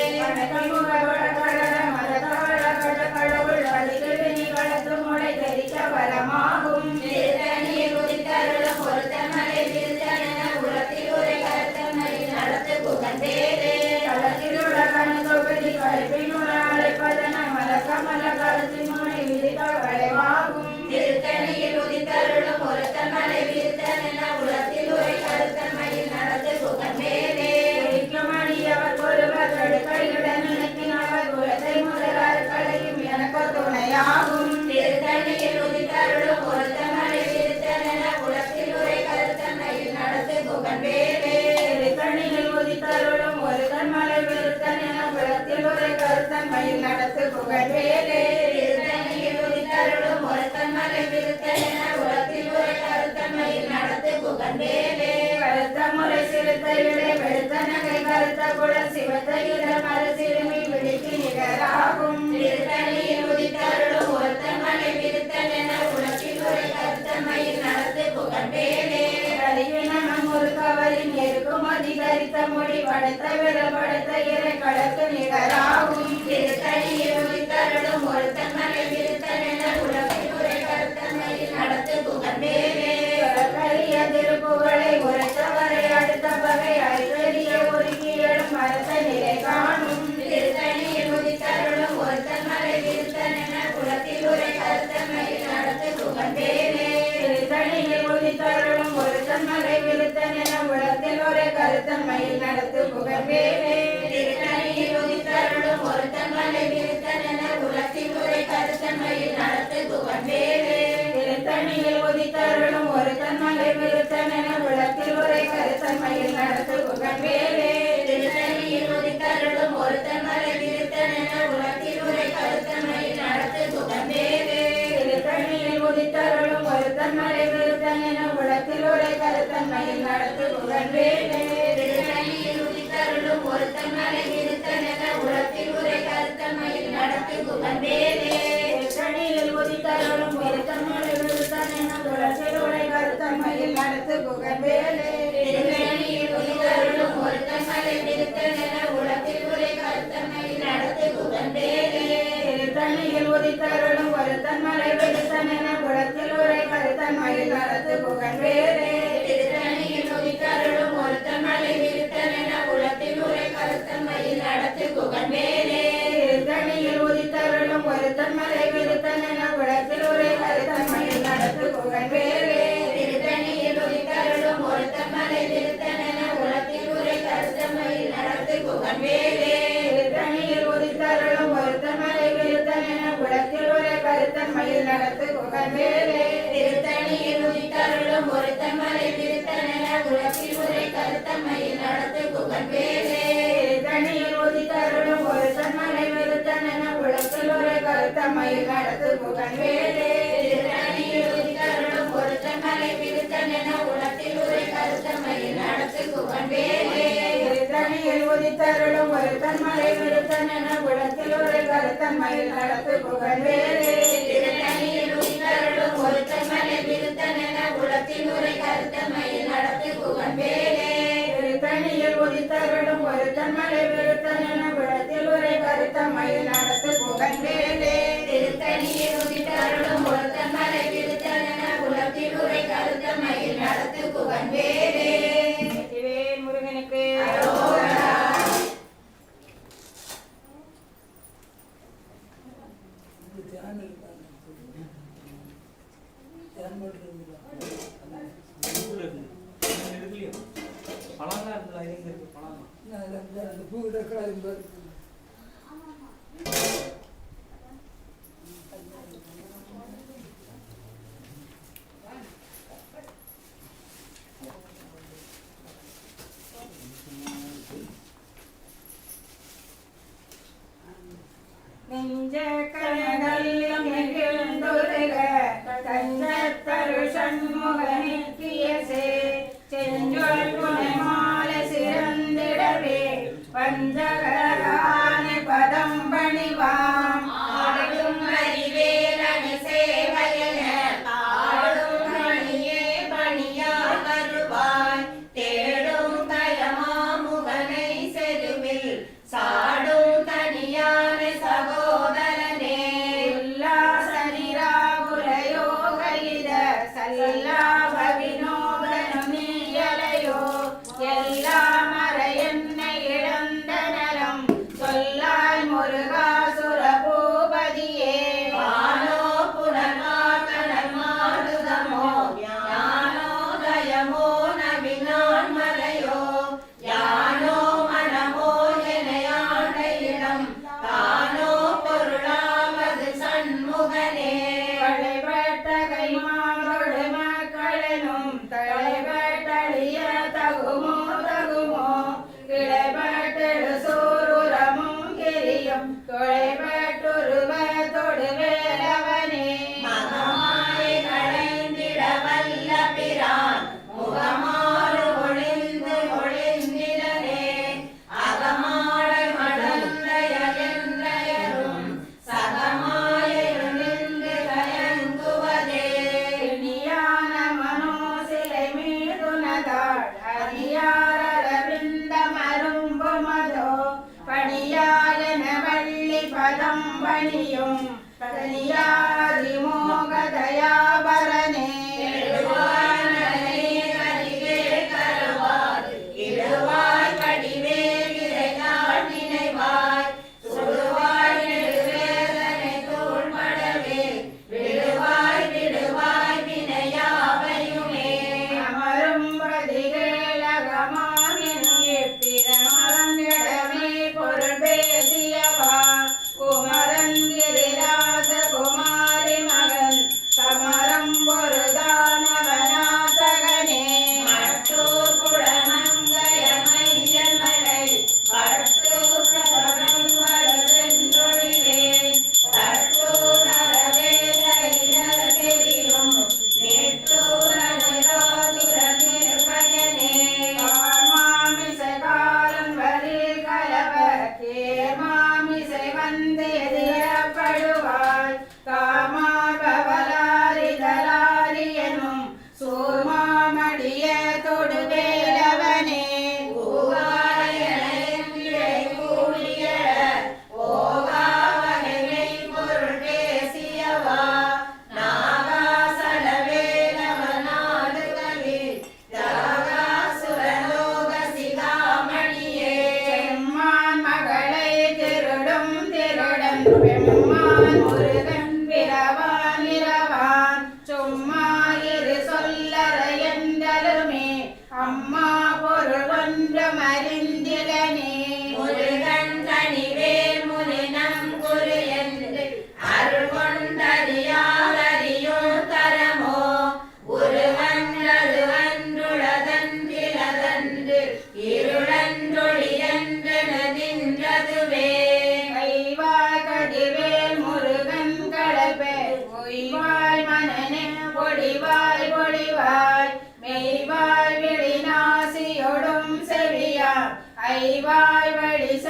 [SPEAKER 1] கடவுள் வழிகளினி களத்து முளை தெரிக்க வரமாகும் திருத்தணியில் உதித்தருளும் ஒருத்தமலை விருத்தனென உலகத்தில் உரை கருத்தன்மையில் நடத்தி புகழ்வேனே களத்தில் உள்ள கண் தொகுதி கருப்பினுள்ள அழைப்பதன மலக்கமல களத்தின் முனை விதிக்க வளைவாகும் திருத்தணியில் உதித்தருளும் ஒருத்தமலை விருத்தனென உலகத்தில் உரை கருத்தன்மையில் நடத்தி புகழ்வேனே மணியவர் ஒருவர் கடுக்கையுடன் நினைக்கினவர் குலத்தை முதலாறு கலையும் எனக்கு துணையாகும் திருத்தணியில் உதித்தருளும் ஒருத்தமலை விருத்தனென உலகத்தில் உரை கருத்தன்மையில் நடத்தி புகழ்வேனே திருத்தணியில் உதித்தருளும் ஒருத்தமலை விருத்தனென உலகத்தில் உரை கருத்தன்மையில் நடத்தி புகழ்வேனே திருத்தணியில் உதித்தருளும் ஒருத்தமலை விருத்தனென உலகத்தில் உரை கருத்தன்மையில் நடத்தி புகழ்வேனே கருத்த முறை சிறுத்தை விடை வெளுத்த நகை கருத்த குடல் சிவத்த இதழ் மறு சிறுமி விழிக்கு நிகராகும் திருத்தணியில் உதித்தருளும் ஒருத்தமலை விருத்தனென உலகத்தில் உரை கருத்தன்மையில் நடத்தி புகழ்வேனே அறிவினம் ஒரு கவரின் இருக்கும் அதிகரித்த மொழி படைத்த விரல் படைத்த இறை கடற்கு நிகராகும் திருத்தணியில் உதித்தருளும் ஒருத்தமலை விருத்தனென உலகத்தில் உரை கருத்தன்மையில் நடத்தி புகழ்வேனே திருப்புகளை உரைத்தவரை அடுத்த வகை அறிவறிய ஒருக்கி எழும் மரத்த நிலை காணும் திருத்தணியில் உதித்தருளும் ஒருத்தமலை விருத்தனென உலகத்தில் உரை கருத்தன்மையில் நடத்தி புகழ்வேனே திருத்தணியில் உதித்தருளும் ஒருத்தமலை விருத்தனென உலகத்தில் உரை கருத்தன்மையில் நடத்தி புகழ்வேனே திருத்தணியில் உதித்தருளும் ஒருத்தமலை விருத்தனென உலகத்தில் உரை கருத்தன்மையில் நடத்தி புகழ்வேனே திருத்தணியில் உதித்தருளும் ஒருத்தமலை விருத்தனென உலகத்தில் உரை கருத்தன்மையில் நடத்தி புகழ்வேனே திருத்தணியில் உதித்தருளும் ஒருத்தமலை விருத்தனென உலகத்தில் உரை கருத்தன்மையில் நடத்தி புகழ்வேனே திருத்தணியில் உதித்தருளும் ஒருத்தமலை விருத்தனென உலகத்தில் உரை கருத்தன்மையில் நடத்தி புகழ்வேனே திருத்தணியில் உதித்தருளும் ஒருத்தமலை விருத்தனென உலகத்தில் உரை கருத்தன்மையில் நடத்தி புகழ்வேனே திருத்தணியில் உதித்தருளும் ஒருத்தமலை விருத்தனென உலகத்தில் உரை கருத்தன்மையில் நடத்தி புகழ்வேனே திருத்தணியில் உதித்தருளும் ஒருத்தமலை விருத்தனென உலகத்தில் உரை கருத்தன்மையில் நடத்தி புகழ்வேனே திருத்தணியில் உதித்தருளும் ஒருத்தமலை விருத்தனென உலகத்தில் உரை கருத்தன்மையில் நடத்தி புகழ்வேனே திருத்தணியில் உதித்தருளும் ஒருத்தமலை விருத்தனென உலகத்தில் உரை கருத்தன்மையில் நடத்தி புகழ்வேனே குளத்தில் ஒரு கருத்தன்மையில் நடத்து குகவேலே திருத்தணியில் உதித்தருளும் ஒருத்தன் மலை விருத்தனென குளத்தில் ஒரு கருத்தன்மையில் நடத்து குகவேலே திருத்தணியில் உதித்தருளும் ஒருத்தன் மலை விருத்தனென குளத்தில் ஒரு கருத்தன்மையில் நடத்து குகவேலே திருத்தணியில் உதித்தருளும் ஒருத்தன் மலை விருத்தனென குளத்தில் ஒரு கருத்தன்மையில் நடத்து குகவேலே திருத்தணியில் உதித்தருளும் ஒருத்தன் மலை விருத்தனென குளத்தில் ஒரு கருத்தன்மையில் நடத்து குகவேலே திருத்தணியில் உதித்தருளும் ஒருத்தன் மலை விருத்தனென குளத்தில் ஒரு கருத்தன்மையில் நடத்து குகவேலே திருத்தணியில் உதித்தருளும் ஒருத்தன் மலை விருத்தனென குளத்தில் ஒரு கருத்தன்மையில் நடத்து குகவேலே திருத்தணியில் உதித்தருளும் ஒருத்தன் மலை விருத்தனென குளத்தில் ஒரு கருத்தன்மையில் நடத்து குகவேலே முருகனுக்கு நெஞ்ச கனகல்லம் நெகிழ்ந்துருக தஞ்சத்தரு சண்முகனிற்கியசே செஞ்சொல் புனைமால சிறந்திடவே பஞ்சகரான பதம் பணிவாம் ஆடும் அறிவேலனி சேவையன ஆடும் மணியே பணியா வருவாய் தேடும் தயமா முகனை செருவில் சாடும் தனியான சகோதரனே உல்லாசனிராகுலயோகலித சல்லாப வினோதனு நீயலையோ எல்லா மறையன்னை இழந்த நலம் சொல்லாய் முருகாசுர பூபதியே வானோ புனர்வாகனல் மாருதமோ ஞானோதயமோ நவினான் மலையோ யானோ மனமோ எனையாண்ட இடம் தானோ பொருளாவது சண்முகனே வளைபட்ட கைமாவோடு மக்களனும் தலைபட்டழிய தகுமோ தகுமோ கிளைபட்டெழு சோருரமும் கிரியும் தொலைபட்டுருவ தொடு வேலவனே மகமாயை களைந்திட வல்ல பிரான் முகமாறு ஒளிந்து ஒளிந்திடனே அகமாட மடந்தையென்றையரும் சகமாயிருந்து கயங்குவதே இனியான மனோ சிலை மீதுனதாள் அதியாரவிந்த மரும்பு மதோ பணியாயன வள்ளி பதம் பணியும் தனியாதி மோக தயாபரனே இடுவாய் படிவே விரையாள் நினைவாய் சுடுவாய் நெடுவேதனை தோள்படவே விடுவாய் விடுவாய் வினையாவையுமே அமரும் பிரதிகேளகமாகினும் எப்பிரமரங்கிடமே பொருள் பேசியவா குமரன் கிரிராஜ குமாரி மகன் சமர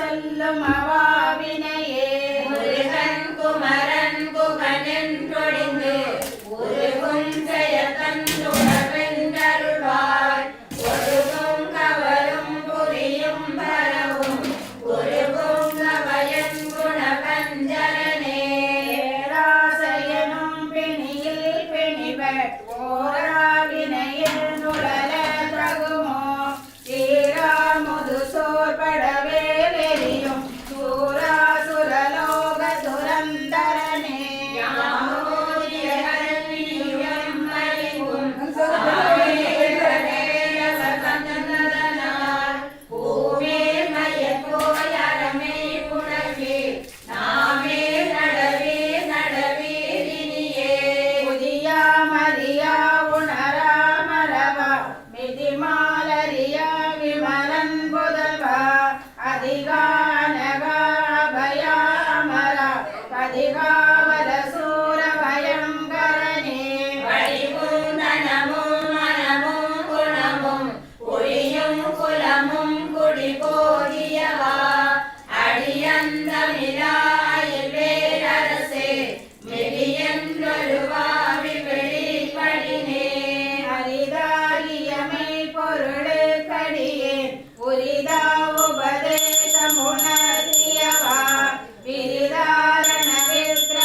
[SPEAKER 1] சொல்லும் அவாவினையே முருகன் குமரன் குகனின் கொடிந்து உருகும் செயற்கருள்வாய் ஒருகும் கவரும் புரியும் பரவும் உருகும் கவயன் குணபஞ்சரனே ராசயனும் பிணியில் பிணிபட் ஓராவினையில் நுழல தகுமோ தீரா முதுசோர் படவே வெறியும் சூராசுரலோக துரந்தரனே உபதேசமுணர்த்தியவா விரிதாரண விக்ர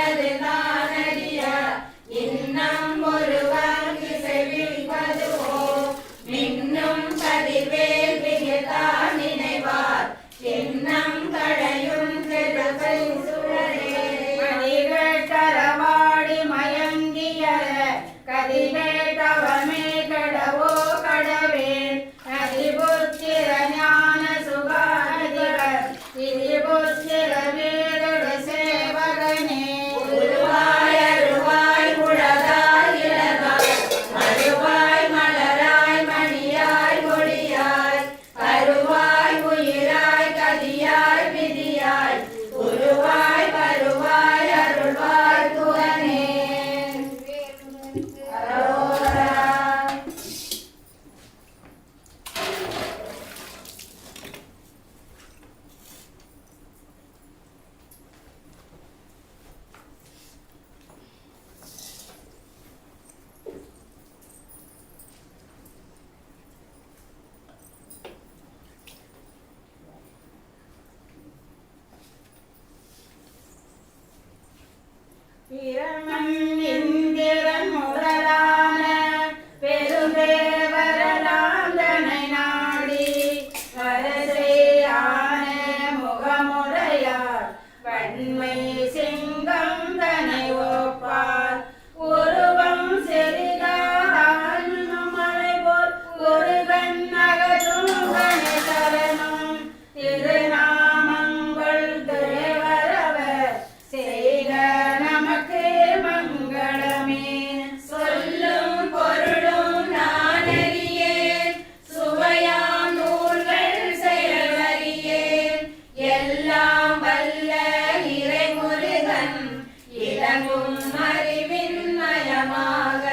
[SPEAKER 1] இன்னது தானறிய இன்னம் ஒருவர் இசைவிப்பதுவோ மின்னும் கதிர்வேல் விகிதான் நினைவார் இன்னம் களையும் கெடுவை சுடரே மணிகள் கரவாடி மயங்கிய கதிகள் தவமே கடவோ கடவேன் அதிபுத்திர ஞான சுகாதிபர் திரிபுத்திர வீரட சேவகனே உருவாய் அருவாய் உலகாய் இலகாய் மறுவாய் மலராய் மணியாய் மொழியாய் கருவாய் உயிராய் கதியாய் விதியாய் உருவாய் வருவாய் அருள்வாய் குகனே அரோரா. பிரமன் இந்திரன் முதலான பெருந்தேவரெல்லாம் தன்னை நாடி வரிசையான முகமுடையார் வன்மை சிங்கம் தன்னை ஒப்பார் உருவம் சிறிதால் மலை போல் ஒரு கண்ணகரும் தனி சரணம் திருநாமங்கள் தேவரவர் செய்க நமக்கு மங்களமே சொல்லும் பொருளும் நானறியேன் சுவையாம் நூல்கள் செயலறியேன் எல்லாம் வல்ல இறைமுருகன் இளங்கும் அறிவின் மயமாக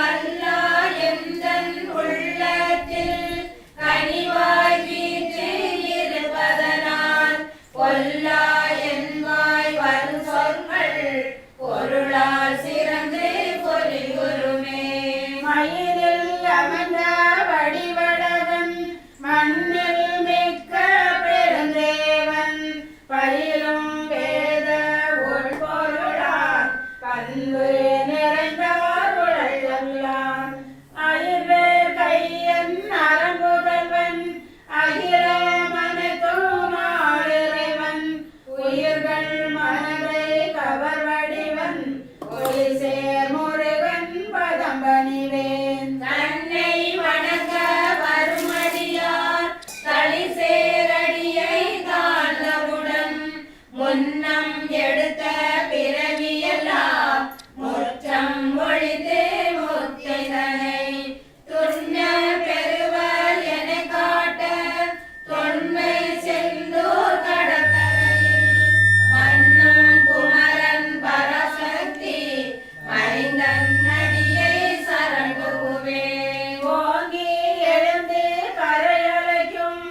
[SPEAKER 1] அல்லா எந்தன் உள்ளத்தில் கனிவாய் வீற்று இருப்பதனால் பொல்லா என்வாய் வரும் சொற்கள் பொருளால் சிறந்து பொலிவுருமே மயிலில் அமர்ந்த வடிவடவன் மண்ணில் மிக்க பெருந்தேவன் பயிலும் வேத உள்பொருளான் பண்பு நிறைந்தார் உழல்லான் அயிர்வேர் கையன் அறம்புதல்வன் அகில மனத்தும் ஆளிறைவன் உயிர்கள் மனதை கவர்வடிவன் ஒளி சேர் முருகன் பதம் பணிவேன் தன்னை வணங்க வருமடியார் தளி சேரடியை தாழ்ந்தவுடன் முன்னம் எடுத்த பிறவியெல்லாம் முற்றம் ஒழித்து முத்தைதனை துண்ண பெறுவர் என காட்ட தொன்மை செந்தூர் கடற்கரையில் மன்னும் குமரன் பராசக்தி மைந்தன் நடியை சரண்டுவே ஓங்கி எழுந்து கரையலைக்கும்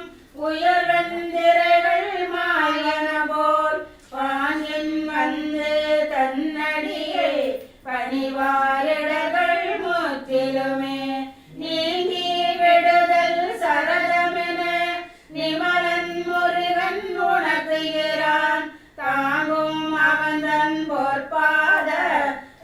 [SPEAKER 1] உயர்வந்திரைகள் மாயன போல் பாங்கின் வந்து தன்னடியை பணிவாரிடர்கள் முற்றிலுமே நீங்கி விடுதல் சரதமென நிமலன் முருகன் உணர்த்துகிறான் தாங்கும் அவந்தன் பொற்பாத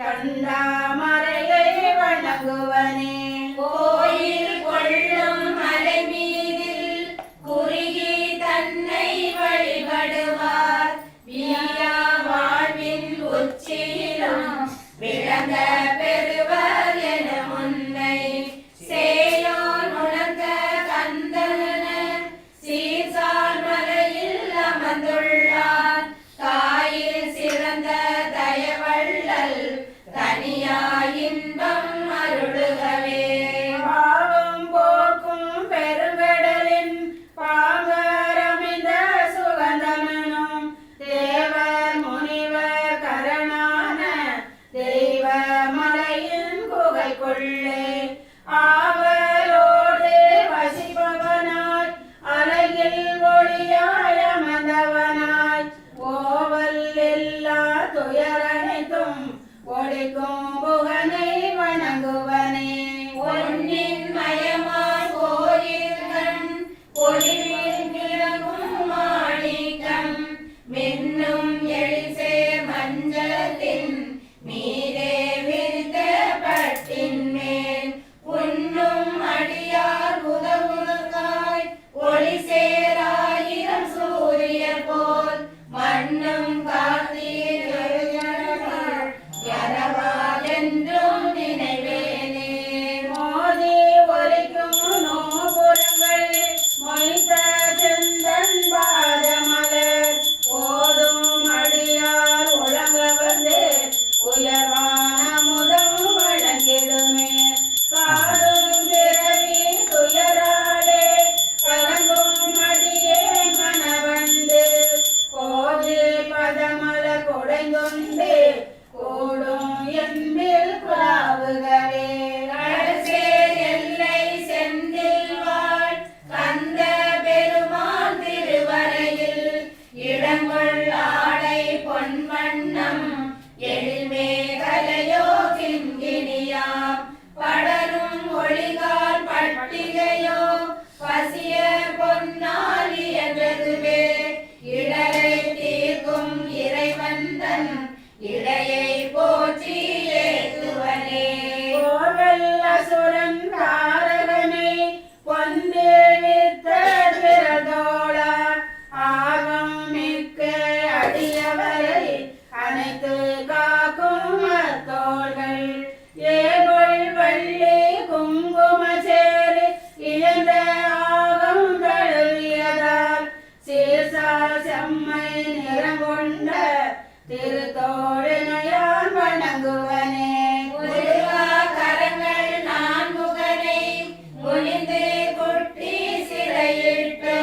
[SPEAKER 1] கண்டாமரையை வணங்குவனே கோயில் கொள்ளும் மலை மீதில் குறுகி தன்னை வழிபடுவார் வியா வாழ்வின் உச்சியிலும் விளங்க பெறுவர் என முன்னை சேயோன் உணர்ந்த கந்தன சீர்சார் மலையில் அமர்ந்துள்ளார் தாயில் சிறந்த தயவள்ளல் தனியாய் இன்பம் அருளுகவே பாவம் போக்கும் பெருங்கடலின் பாகரமிந்த சுகந்தமனும் தேவர் முனிவர் கரணான தெய்வ மலையின் குகைக்குள்ளே ஆவலோடு வசிப்பவனாய் அழகில் ஒளியாய் அமர்ந்தவனாய் ஓவல் எல்லா துயரனைத்தும் ஒழிக்கும் புகனை வணங்குவனே பொன்னின் மயமாய் கோயில்கள் பொலிவில் விளங்கும் மாணிக்கம் மின்னும் எழில்சேர் மஞ்சள் இடையை போற்றி ஏத்துவனே
[SPEAKER 2] கோவல் அசுரன் காரகனை பொந்து வித்த திரதோள ஆகம் மிக்க அடியவரை அனைத்து காக்கும் அத்தோள்கள் ஏகொள் வள்ளி குங்கும சேரு இழந்த ஆகம் தழுவியதால் சீர்சால் செம்மை நிறங்கொண்ட திருத்தோழினையான் வணங்குவனே
[SPEAKER 1] முருகா கரங்கள் நான்முகனை முனிந்து குட்டி சிறையிட்டு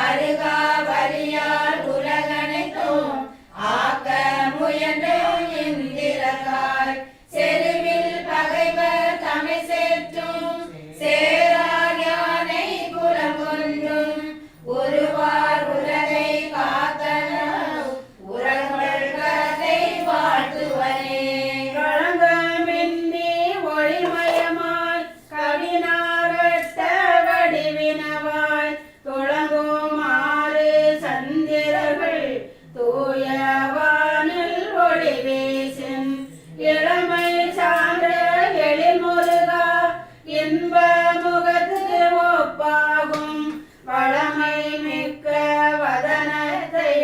[SPEAKER 1] அருகா வலியால் உலகனைத்தும் ஆக்க முயன்றும் இந்திரகாய் செருவில் பகைவர் தமை சேற்றும் சேரார் யானை குலம் கொன்றும் ஒருவார் உலகை காத்தனர் உரங்கள் கதை வாழ்த்துவனே
[SPEAKER 2] களங்கமின்றி ஒளிமயமாய் கவினாரட்ட வடிவினவாய் துளங்குமாறு சந்திரர்கள் தூயவானில் ஒளி வீசின் இளமை சான்ற எழில்முருகா இன்ப முகத்துக்கு ஒப்பாகும் வளமை மிக்க வதனத்தை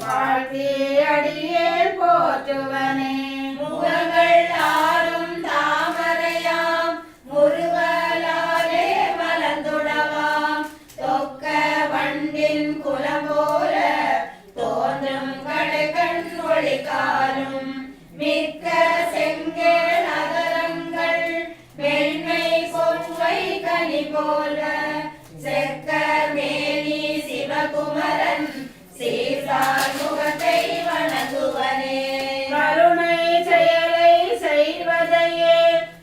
[SPEAKER 2] வாழ்த்தி அடியே போற்றுவனே
[SPEAKER 1] முகங்கள் ஆறும் தாமரையாம் முருகலாலே மலர்ந்துடவாம் தொக்க வண்டின் குலம் போல தோன்றும் கடைகண் ஒளிகாலும் மிக்க செங்கேள் அதரங்கள் வெண்மை கொன்றை கனி போல செக்க மேனி சிவகுமரன் சீர்சார் முகத்தை வணங்குவனே
[SPEAKER 2] கருணை செயலை செய்வதையே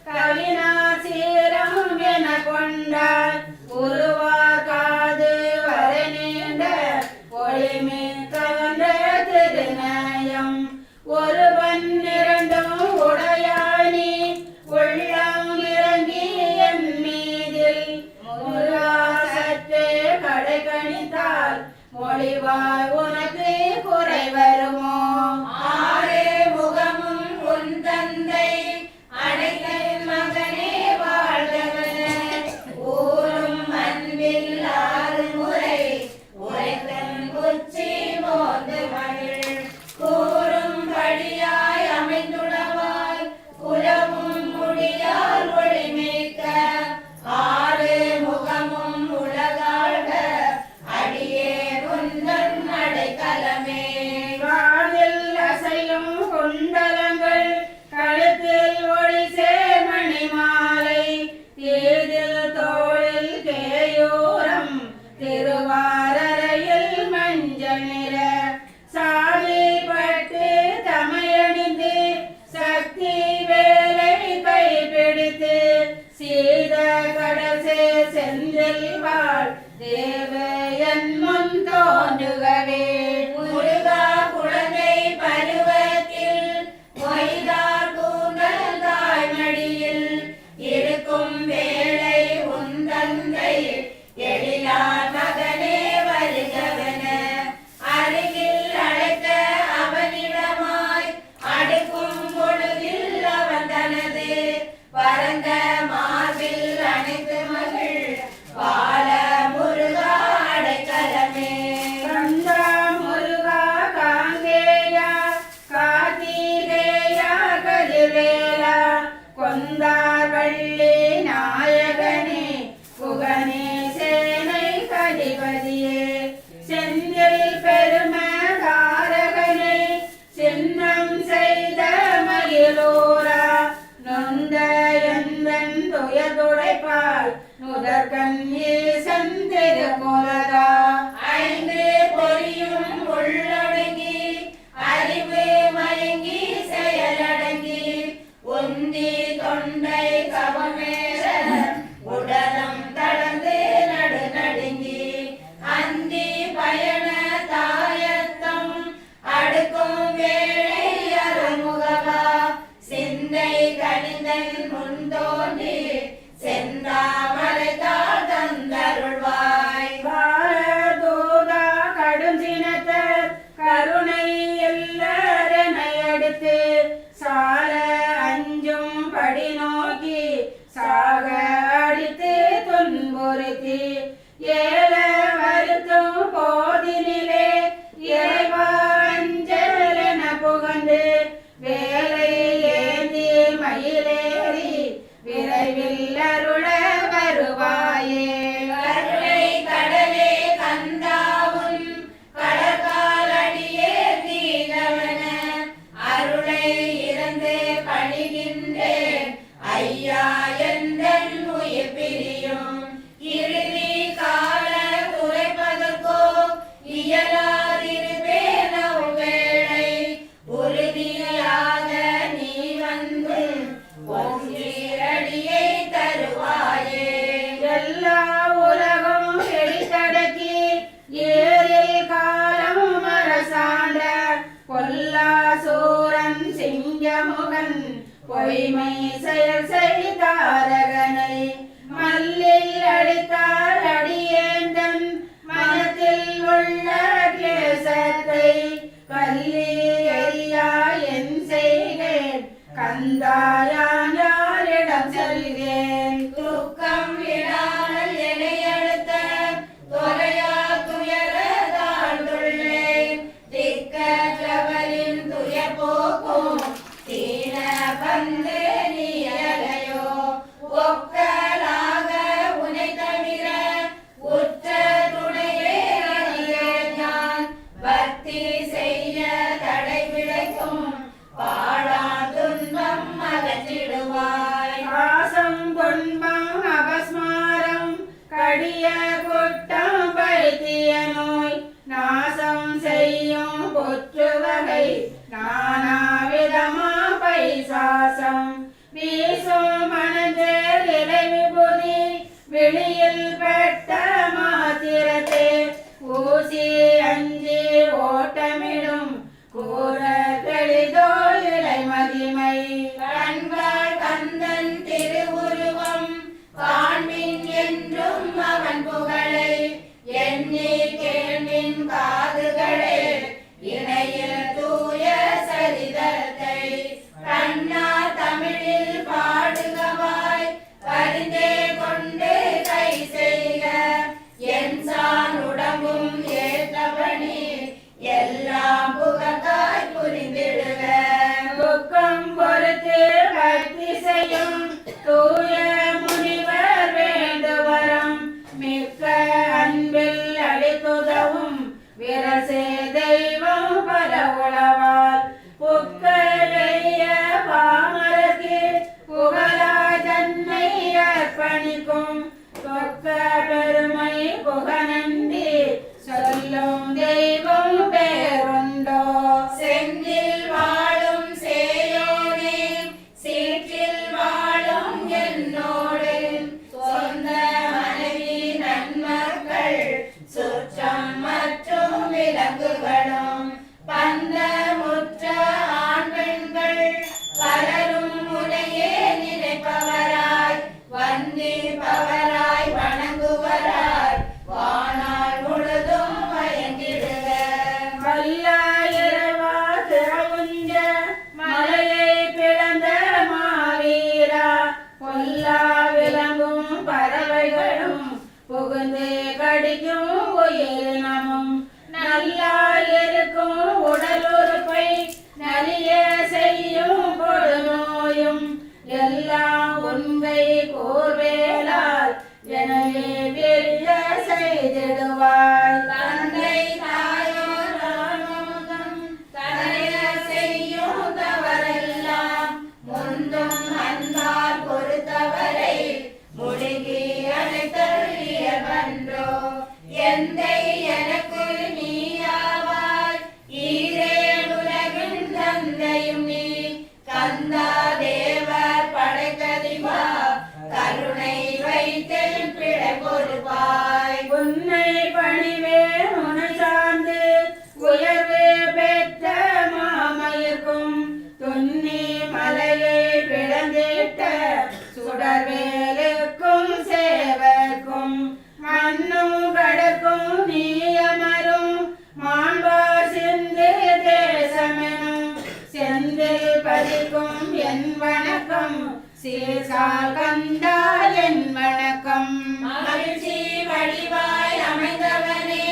[SPEAKER 2] கவினாசீரம் என கொண்டார் உருவார் காது வரை நீண்ட ஒளிமிக்க திருநயம் ஒருவன் இரண்டும் உடையானி உள்ளம் இறங்கி என் மீதில் முருகா சற்றே கடை கணித்தால் மொழிவாய் உனக்கு குறை வருமோ
[SPEAKER 1] ஆறு முகமும் உன் தந்தை அனைத்து மகனே வாழ்கவன ஊரும் அன்பில் ஆறு முறை உரைத்தன் குச்சி மோந்து மகிழ் கூறும் படியாய் அமைந்துடவாய் குலமும் முடியால் ஒளிமிக்க ஆறு முகமும் உலகாழ்க அடியே உந்தன் அடைக்கலமே
[SPEAKER 2] காதில் அசையும் குண்டலங்கள் கழுத்தில் ஒளி சேர்மணி மாலை தேதில் தோளில் கேயூரம் திருவாரரையில் மஞ்சள் நிற சாலை பட்டு தமையணிந்து சக்தி வேலை கைப்பிடித்து சீத கடசே செந்தில் வாழ் தேவையன் முன் தோன்றுகவே
[SPEAKER 1] முருகா குழந்தை பருவத்தில் மொய்தார் கூந்தல் தாய்மடியில் இருக்கும் வேளை உன் தந்தை எழிலார் மகனே வருகவன அருகில் அழைக்க அவனிடமாய் அடுக்கும் பொழுதில் அவன் தனது பரந்த மார்பில் அணைத்து மகிழ் பால முருகா அடைக்கலமே
[SPEAKER 2] கந்தா முருகா காங்கேயா கார்த்திகேயா கதிர்வேலா கொந்தார் வள்ளி நாயகனே புகனே சேனை கதிபதியே செந்தில் பெரும காரகனே சின்னம் செய்த மயிலூரா நொந்த எந்தன் துயதுடைப்பாய் முதற்கண் ஈசன் திருமுருகா
[SPEAKER 1] ஐந்து பொறியும் உள்ளடங்கி அறிவு மயங்கி செயலடங்கி உந்தி தொண்டை கவமேற உடலம் தளர்ந்து நடுநடுங்கி அந்தி பயண தாயத்தம் அடுக்கும் வேளை அருமுகவா சிந்தை கணிதன் முன் தோன்றி செந்தாமரைத்தாள் தந்தருள்வாய்
[SPEAKER 2] பார கந்தன் சிங்கமுகன் பொய்மை செயல் செய்தாரகனை மல்லில் அடித்தார் அடியேந்தன் மனத்தில் உள்ள கிளேசத்தை கல்லி எரியா என் செய்கேன் கந்தாயான் யாரிடம் செல்கேன்
[SPEAKER 1] துக்கம் விடாமல் எனையழுத்த தொலையா துயரதாழ்ந்துள்ளேன் திக்கற்றவரின் துயர் போக்கும் தீன வந்து நீயலையோ ஒக்கலாக உனை தவிர உற்ற துணையே அறியேன் நான் பக்தி செய்ய தடை விளைக்கும் பாடா துன்பம் அகற்றிடுவாய்
[SPEAKER 2] ஆசம் துன்பம் அபஸ்மாரம் கடிய குட்டம் பைத்திய நோய் நாசம் செய்யும் புற்றுவகை நானாவிதமா பைசாசம் வீசும் மனதேர் இலை விபுதி வெளியில் பட்ட மாத்திரத்தே ஊசி அஞ்சி ஓட்டமிடும் கூற தெளிதோ இலை மகிமை
[SPEAKER 1] கண்கள் கந்தன் திருவுருவம் காண்பின் என்றும் அவன் புகழை எண்ணி கேள்வின் காதுகளே இணையில் தூய சரிதத்தை கண்ணா தமிழில் பாடுகவாய் பரிந்தே கொண்டு கை செய்க என் சான் உடம்பும் ஏற்றபணி எல்லாம் புகழாய் புரிந்திடுக
[SPEAKER 2] துக்கம் பொறுத்து பக்தி செய்யும் தூய முனிவர் வேண்டுவரம் மிக்க அன்பில் அளித்துதவும் விரசே தெய்வம் பல உளவால் புக்களைய பாமரக்கு புகழா தன்னை அர்ப்பணிக்கும் தொக்க பெருமை புகழன்றி சொல்லும் தெய்வம் பேருண்டோ
[SPEAKER 1] செந்தில் வாழும் சேயோனே சீற்றில் வாழும் என்னோடு சொந்த மனைவி நன்மக்கள் சுற்றம் மற்றும் விலங்குகளும் பந்தமுற்ற ஆண் பெண்கள் பலரும் உனையே நினைப்பவராய் வந்திப்பவராய் வணங்குவராய் வானாள் முழுதும் பயந்திடுக
[SPEAKER 2] வல்லாயிரவா திறவுஞ்ச மலையை பிளந்த மாவீரா பொல்லா விலங்கும் பறவைகளும் புகுந்து கடிக்கும் உயிரினமும் நல்லாயிருக்கும் உடல் உறுப்பை நலிய செய்யும் கொடுநோயும் எல்லாம் உன்கை கூர்வேலால் எனவே பெரிய செய்திடுவாய்
[SPEAKER 1] தந்தை தாயோர் ராமமுகம் தனைய செய்யும் தவறெல்லாம் முந்தும் அன்பால் பொறுத்தவரை முழுகி அணைத்தல் இயல்பன்றோ எந்தை எனக்கு நீயாவாய் ஈரேழுலகின் தந்தையும் நீ கந்தா தேவர் படைக்கதிவா கருணை வைத்தல் பிழை பொறுப்பாய்
[SPEAKER 2] உன்னை பணிவே உனை சார்ந்து உயர்வு பெற்ற மாமயிருக்கும் துன்னி மலையை பிளந்திட்ட சுடர்வேலுக்கும் சேவர்க்கும் மண்ணும் கடக்கும் நீ அமரும் மாண்பார் சிந்து தேசமெனும் செந்தில் பதிக்கும் என் வணக்கம் சீர்கால் கண்டா என் வணக்கம்
[SPEAKER 1] மகிழ்ச்சி வடிவாய் அமைந்தவனே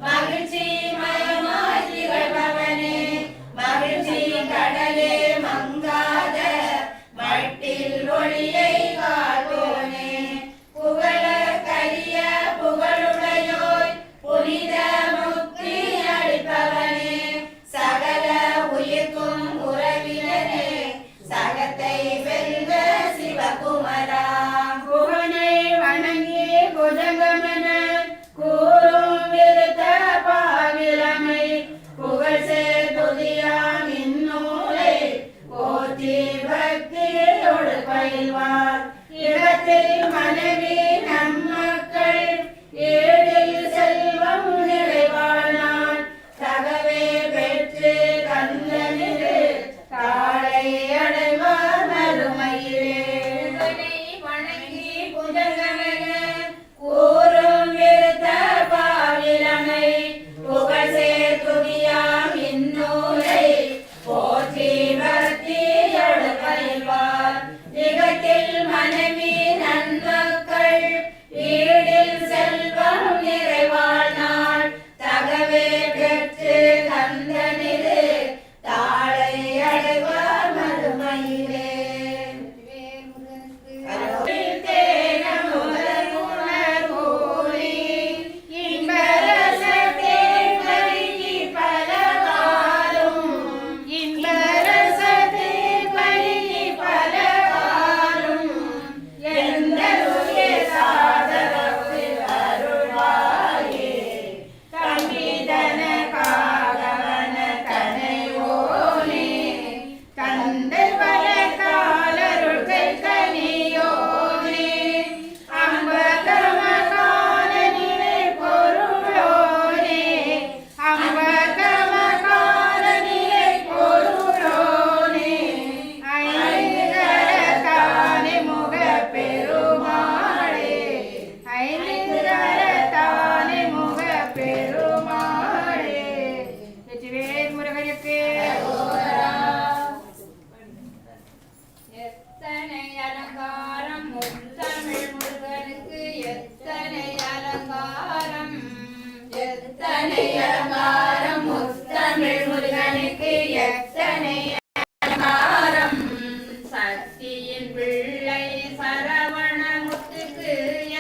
[SPEAKER 1] மகிழ்ச்சி மயமாய் திகழ்பவனே மகிழ்ச்சி கடலே மங்காத மட்டில் ஒளியை காப்போனே புகழ கரிய புகழுடையோய் புனித முக்தி அளிப்பவனே சகல உயிர்க்கும் உறவினரே சகத்தை வெல்க சிவகுமரா
[SPEAKER 2] புகனை வணங்கி புஜங்கமென கூறும் விருத்த பாவிலமை புகழ் துதியாம் இந்நூலை போற்றி பக்தியோடு பயில்வார் இடத்தில் மனைவி நம்மக்கள் ஏழில் செல்வம் நிறைவானான் தகவே பெற்று கந்தனிரு தந்தை வளர்த்தாளருள் கை கனியோனே அம்பகம காலனிலே பொருளோனே அம்பகம காலனிலே பொருளோனே ஐந்து கரத்தானே முக பெருமாளே ஐந்து கரத்தானே முக பெருமாளே வெற்றிவேல் முருகனுக்கு எத்தனை அலங்காரம் முத்தமிழ் முருகனுக்கு எத்தனை அலங்காரம்
[SPEAKER 1] எத்தனை அலங்காரம் முத்தமிழ் முருகனுக்கு எத்தனை அலங்காரம்
[SPEAKER 2] சக்தியின் பிள்ளை சரவணமுத்துக்கு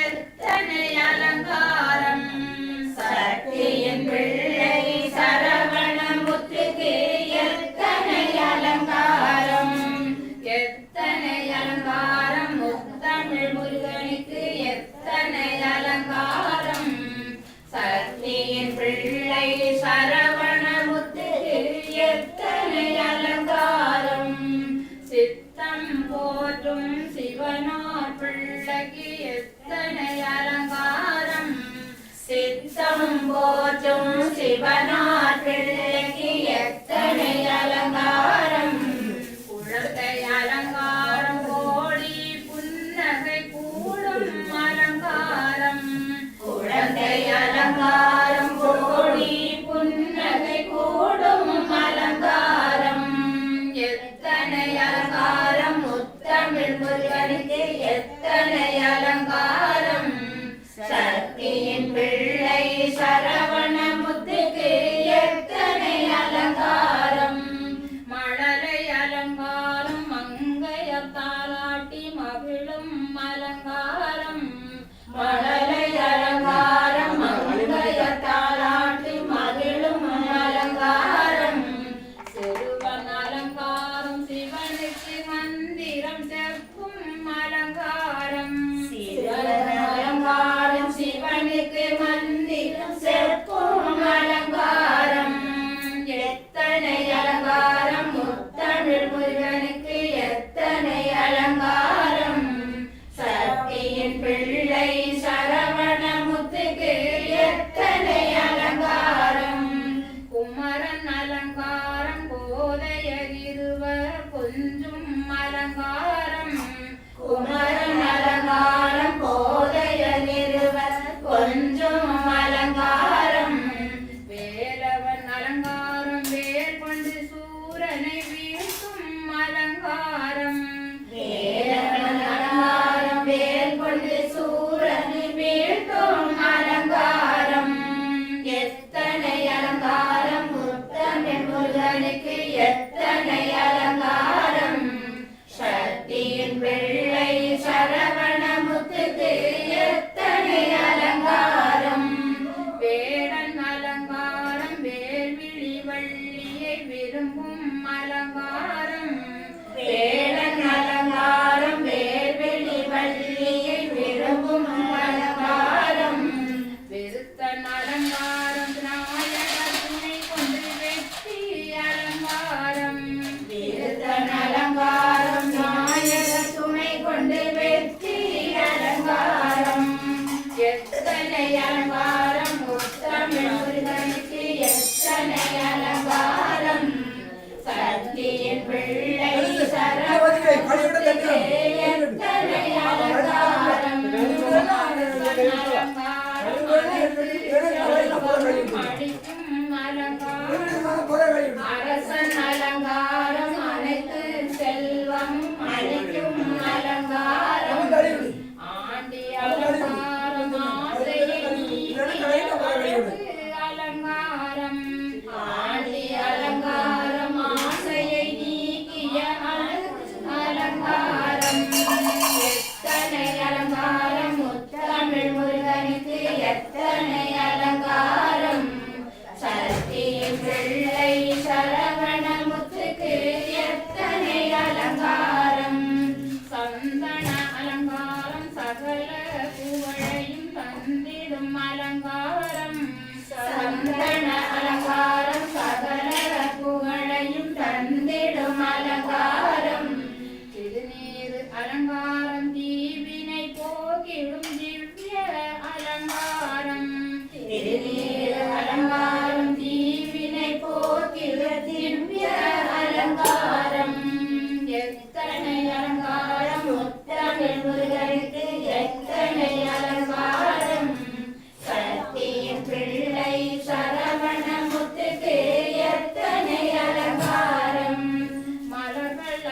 [SPEAKER 2] எத்தனை அலங்காரம்
[SPEAKER 1] சக்தியின் பிள்ளை சரவணமுத்துக்கு எத்தனை அலங்காரம்
[SPEAKER 2] எத்தனை அலங்காரம் முத்தமிழ் முருகனுக்கு எத்தனை அலங்காரம்
[SPEAKER 1] சக்தியின் பிள்ளை சரவணமுத்துக்கு எத்தனை அலங்காரம்
[SPEAKER 2] சித்தம் போற்றும் சிவனார் பிள்ளைக்கு எத்தனை அலங்காரம்
[SPEAKER 1] சித்தம் போற்றும் சிவனார் பிள்ளைக்கு எத்தனை அலங்காரம்
[SPEAKER 2] குழந்தை அலங்காரம் கோடி புன்னகை கூடும் அலங்காரம்
[SPEAKER 1] குழந்தை அலங்காரம் கோடி புன்னகை கூடும் அலங்காரம் எத்தனை அலங்காரம் முத்தமிழ் முருகனுக்கு எத்தனை அலங்காரம் சக்தியின் பிள்ளை சரவணமுத்துக்கு எத்தனை அலங்காரம்
[SPEAKER 2] மழலை அலங்காரம் மங்கையர் தாலாட்டி மகிழும் அலங்காரம்
[SPEAKER 1] மழலை அலங்காரம் மங்கையர் தாலாட்டி மகிழும் அலங்காரம்
[SPEAKER 2] சிறுவன் அலங்காரம் சிவனுக்கு மந்திரம் செப்பும் அலங்காரம்
[SPEAKER 1] சிவன் அலங்காரம் சிவனுக்கு மந்திரம் செப்பும் அலங்காரம் எத்தனை அலங்காரம் முத்தமிழ் முருகனுக்கு எத்தனை அலங்காரம் சக்தியின் பிள்ளை சரவணமுத்துக்கு எத்தனை அலங்காரம்
[SPEAKER 2] குமரன் அலங்காரம் கோதையர் இருவர் கொஞ்சும் அலங்காரம்
[SPEAKER 1] குமரன் அலங்காரம் போதைய நிறுவர் கொஞ்சம் அலங்காரம்
[SPEAKER 2] வேலவன் அலங்காரம் வேல் கொண்டு சூரனை வீழ்த்தும் அலங்காரம்
[SPEAKER 1] வேலவன் அலங்காரம் வேல் கொண்டு சூரனை வீழ்த்தும் அலங்காரம் எத்தனை அலங்காரம் முத்தமிழ் முருகனுக்கு எத்தனை அலங்காரம் சக்தியின் பிள்ளை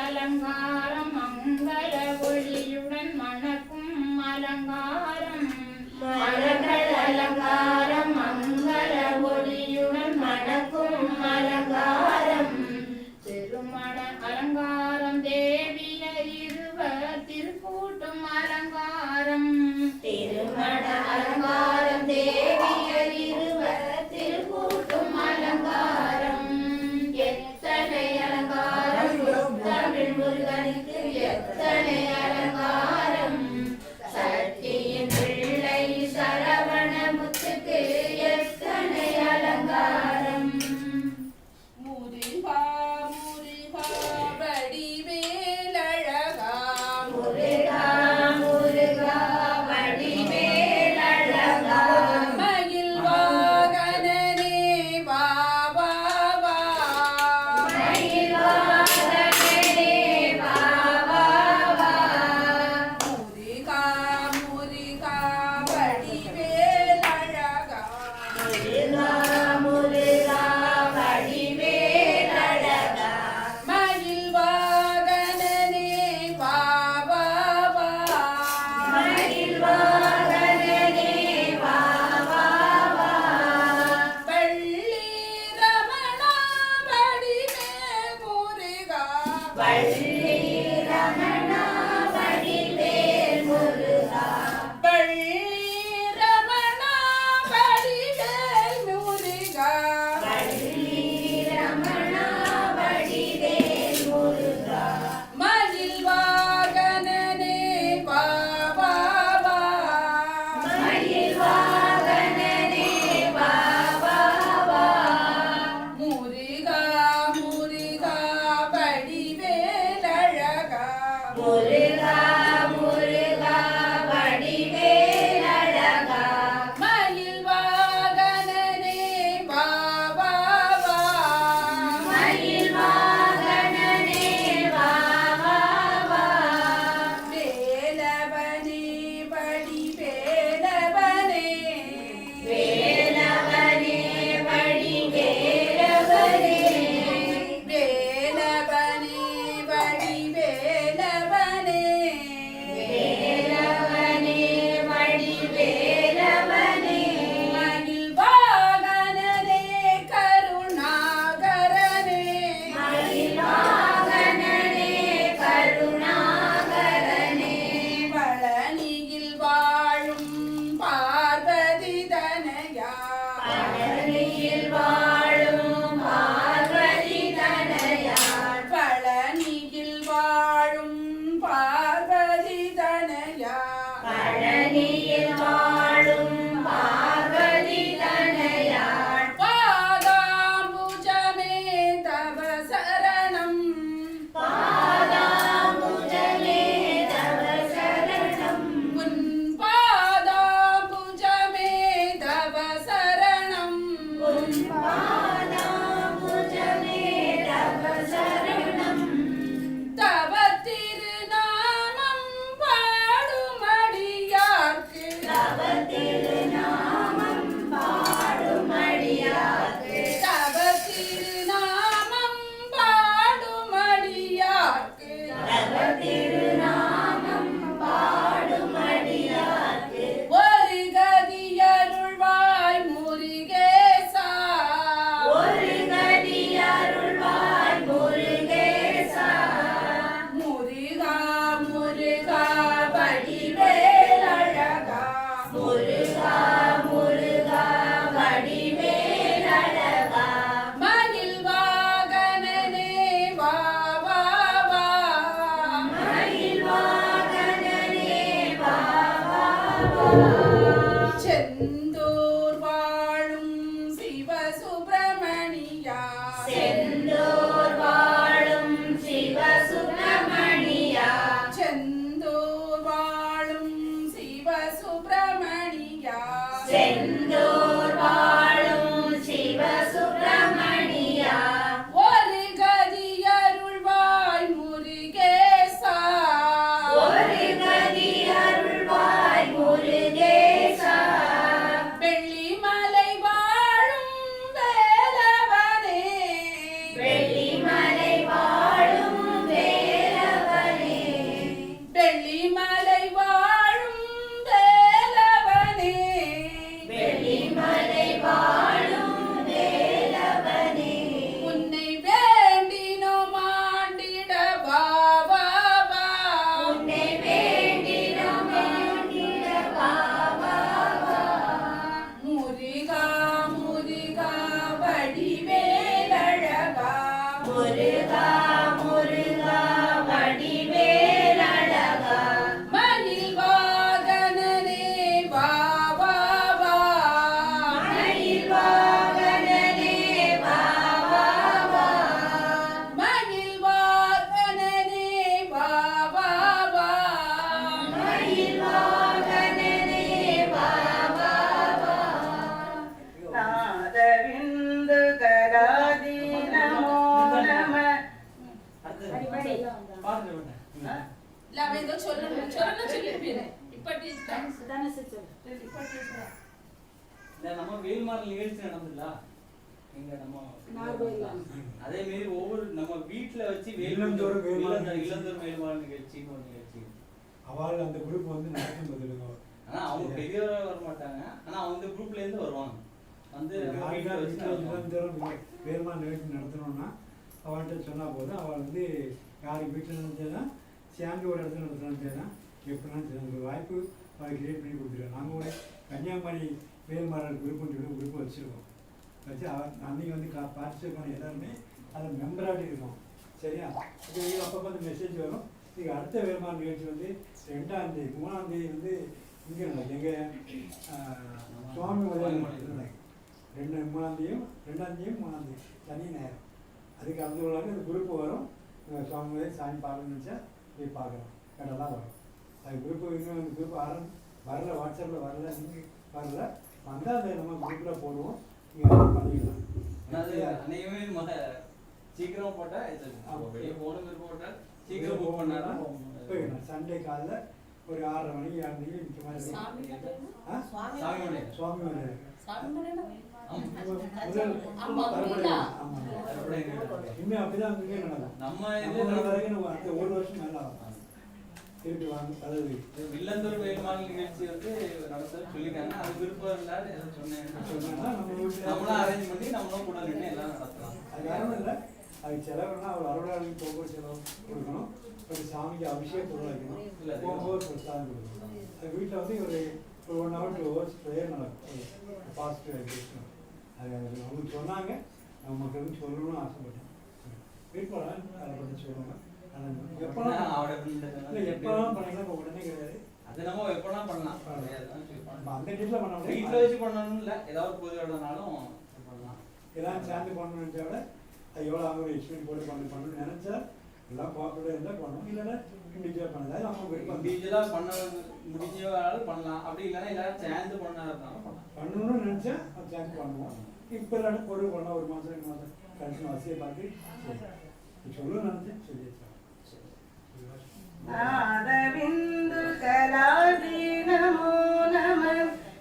[SPEAKER 2] அலங்காரம் மங்கள ஒளியுடன் மணக்கும் அலங்காரம்
[SPEAKER 1] மலர்கள் அலங்காரம் மங்கள ஒளியுடன் மணக்கும் அலங்காரம்
[SPEAKER 2] திருமண அலங்காரம் தேவியர் இருவர் திருக்கூட்டும் அலங்காரம்
[SPEAKER 1] திருமண அலங்காரம் தேவியர் இருவர் திருக்கூட்டும் அலங்காரம் எத்தனை அலங்காரம் தமிழ் முருகனுக்கு எத்தனை அலங்காரம் சக்தியின் பிள்ளை சரவணமுத்துக்கு எத்தனை அலங்காரம்
[SPEAKER 3] முருகா முருகா வடிவேலழகா
[SPEAKER 1] முருகா முருகா வடிவேலழகா
[SPEAKER 3] மயில் வாகனனே வா வா வா
[SPEAKER 1] மயில் வாகனனே வா வா வா
[SPEAKER 3] முருகா முருகா வடிவேலழகா
[SPEAKER 1] முருகா முருகா வடிவேலழகா
[SPEAKER 3] மயில் வாகனனே வா வா வா
[SPEAKER 1] மயில் வாகனனே வா வா வா
[SPEAKER 3] பள்ளி ரமணா வடிவேல் முருகா
[SPEAKER 1] வள்ளி ரமணா வடிவேல் முருகா
[SPEAKER 3] பள்ளி ரமணா வடிவேல் முருகா
[SPEAKER 1] வள்ளி ரமணா வடிவேல் முருகா
[SPEAKER 3] மயில் வாகனனே வா வா வா
[SPEAKER 1] மயில் வாகனனே வா வா வா
[SPEAKER 3] முருகா முருகா வடிவேலழகா
[SPEAKER 1] முருகா முருகா வடிவேலழகா
[SPEAKER 3] மயில் வாகனனே வா வா வா
[SPEAKER 1] மயில் வாகனனே வா வா வா
[SPEAKER 3] வேலவனே வடிவேலவனே
[SPEAKER 1] வேலவனே வடிவேலவனே
[SPEAKER 3] வேலவனே வடிவேலவனே
[SPEAKER 4] பாட்டு வேண்டாம்.
[SPEAKER 3] இல்ல அவன் ஏதோ சொல்லணும் சொல்லிருப்பீங்க இப்ப
[SPEAKER 4] இந்த நம்ம வேல்மாறல் நிகழ்ச்சி நடந்ததுல எங்க நம்ம அதே மாதிரி ஒவ்வொரு நம்ம வீட்டுல வச்சு
[SPEAKER 5] இல்லந்தோறும்
[SPEAKER 4] இல்லந்தோறும் வேல்மாறல் நிகழ்ச்சின்னு ஒரு நிகழ்ச்சி
[SPEAKER 5] அவள் அந்த குரூப் வந்து நடக்கும் பதிலுங்க.
[SPEAKER 4] ஆனா அவங்க பெரியவராக வர மாட்டாங்க. ஆனா அவங்க குரூப்ல இருந்து வருவாங்க. வந்து வீட்டுல வச்சு
[SPEAKER 5] இல்லந்தோறும் வேல்மாறல் நிகழ்ச்சி நடத்தணும்னா அவள்கிட்ட சொன்னா போதும். அவள் வந்து யாருக்கு வீட்டில் நடந்ததுன்னா சேர்ந்து ஒரு இடத்துல நடத்தினா எப்படின்னா ஒரு வாய்ப்பு அவளை கிரியேட் பண்ணி கொடுத்துருவோம். நாங்கள் ஒரு கன்னியாகுமரி வேல்மாறல் குரூப்னு சொல்லி குரூப் வச்சுருக்கோம். வச்சு அன்றைக்கி வந்து பார்ட்டிசிபேட் பண்ண எல்லாருமே அதில் மெம்பராக இருக்கோம். சரியா? இப்போ அப்பப்போ வந்து மெசேஜ் வரும். இதுக்கு அடுத்த வேல்மாறல் நிகழ்ச்சி வந்து 2ஆம் தேதி 3ஆம் தேதி வந்து இங்கே நடக்கும். எங்கள் சுவாமி உதயம் நடக்கும். 3ஆம் தேதியும் 3ஆம் தேதி சனி நேரம். அதுக்கு அந்த உள்ளாங்க இந்த குரூப்பு வரும். சுவாமி உதயம் சாமி பார்க்கணும்னு நினச்சா போய் பார்க்கலாம். கடலாம் வரும். அது குரூப்பு இன்னும் அந்த குரூப் வரல. வாட்ஸ்அப்பில் வரல. நீங்கள் வரல வந்தால் அதை நம்ம குரூப்பில் போடுவோம். நீங்கள் பண்ணிக்கலாம்.
[SPEAKER 4] அன்னைக்குமே சீக்கிரம் போட்டா வெளியே போகணும் போட்டா சீக்கிரம் புக் பண்ணாதான்
[SPEAKER 5] போயிடலாம். சண்டே காலைல ஒரு 6:30 மணிக்கு 7 மணிக்கு நிற்க மாதிரி சுவாமி இனிமே அப்படிதான் நடக்கும்.
[SPEAKER 4] நம்ம
[SPEAKER 5] அடுத்த ஒரு வருஷம் நல்லா திருப்பி வாங்க. அதாவது
[SPEAKER 4] இல்லந்தோறும் வேல்மாறல் நிகழ்ச்சி வந்து நடத்த சொல்லிருக்காங்க. அது விருப்பம் இல்லாத சொன்னேன்னா நம்மளும் அரேஞ்ச் பண்ணி நம்மளும் கூட நின்று எல்லாம் நடத்தலாம்.
[SPEAKER 5] அது காரணம் இல்லை. அதுக்கு செலவுனா அவர் அறுவடாளுக்கு போக்குவரத்து செலவு கொடுக்கணும். ஒரு சாமிக்கு அபிஷேகம் பொருள் வைக்கணும். போகும்போது ஒரு சாமி கொடுக்கணும். அது வீட்டில் வந்து ஒரு 1 hour 2 hours ப்ரேயர் நடக்கும். Positive vibration. அது அவங்களுக்கு சொன்னாங்க. நம்ம மக்களுக்கு சொல்லணும்னு ஆசைப்பட்டேன். வீட்டில் அதை பற்றி சொல்லுவாங்க. எப்பெல்லாம் பண்ணிக்கலாம் உடனே கிடையாது.
[SPEAKER 4] அது நம்ம எப்பெல்லாம் பண்ணலாம்.
[SPEAKER 5] அந்த டேட்டில் பண்ண முடியாது.
[SPEAKER 4] வீட்டில் வச்சு பண்ணணும் இல்லை. ஏதாவது பொது இடம்னாலும் பண்ணலாம்.
[SPEAKER 5] எல்லாம் சேர்ந்து பண்ணணும்னு நினச்சா விட அது எவ்வளோ அவங்க ஒரு எக்ஸ்பிளைன் போட்டு பண்ணணும்னு நினச்சா எல்லாம் கோஆப்ரேட்டிவ் இருந்தால் பண்ணணும். இல்லைன்னா இண்டிவிஜுவலாக பண்ணலாம். அவங்க
[SPEAKER 4] இண்டிவிஜுவலாக பண்ண முடிஞ்சவராலும் பண்ணலாம். அப்படி இல்லைன்னா எல்லாரும் சேர்ந்து பண்ணாலும்
[SPEAKER 5] பண்ணணும்னு நினச்சா அது சேர்ந்து பண்ணுவோம். இப்போ இல்லாட்டி பொருள் பண்ணால் 1 மாதம் 2 மாதம் கழிச்சு வசதியை பார்த்து சொல்லணும்னு நினச்சேன் சொல்லிடுச்சேன்.
[SPEAKER 1] நாதவிந்து கலாதி நமோ நம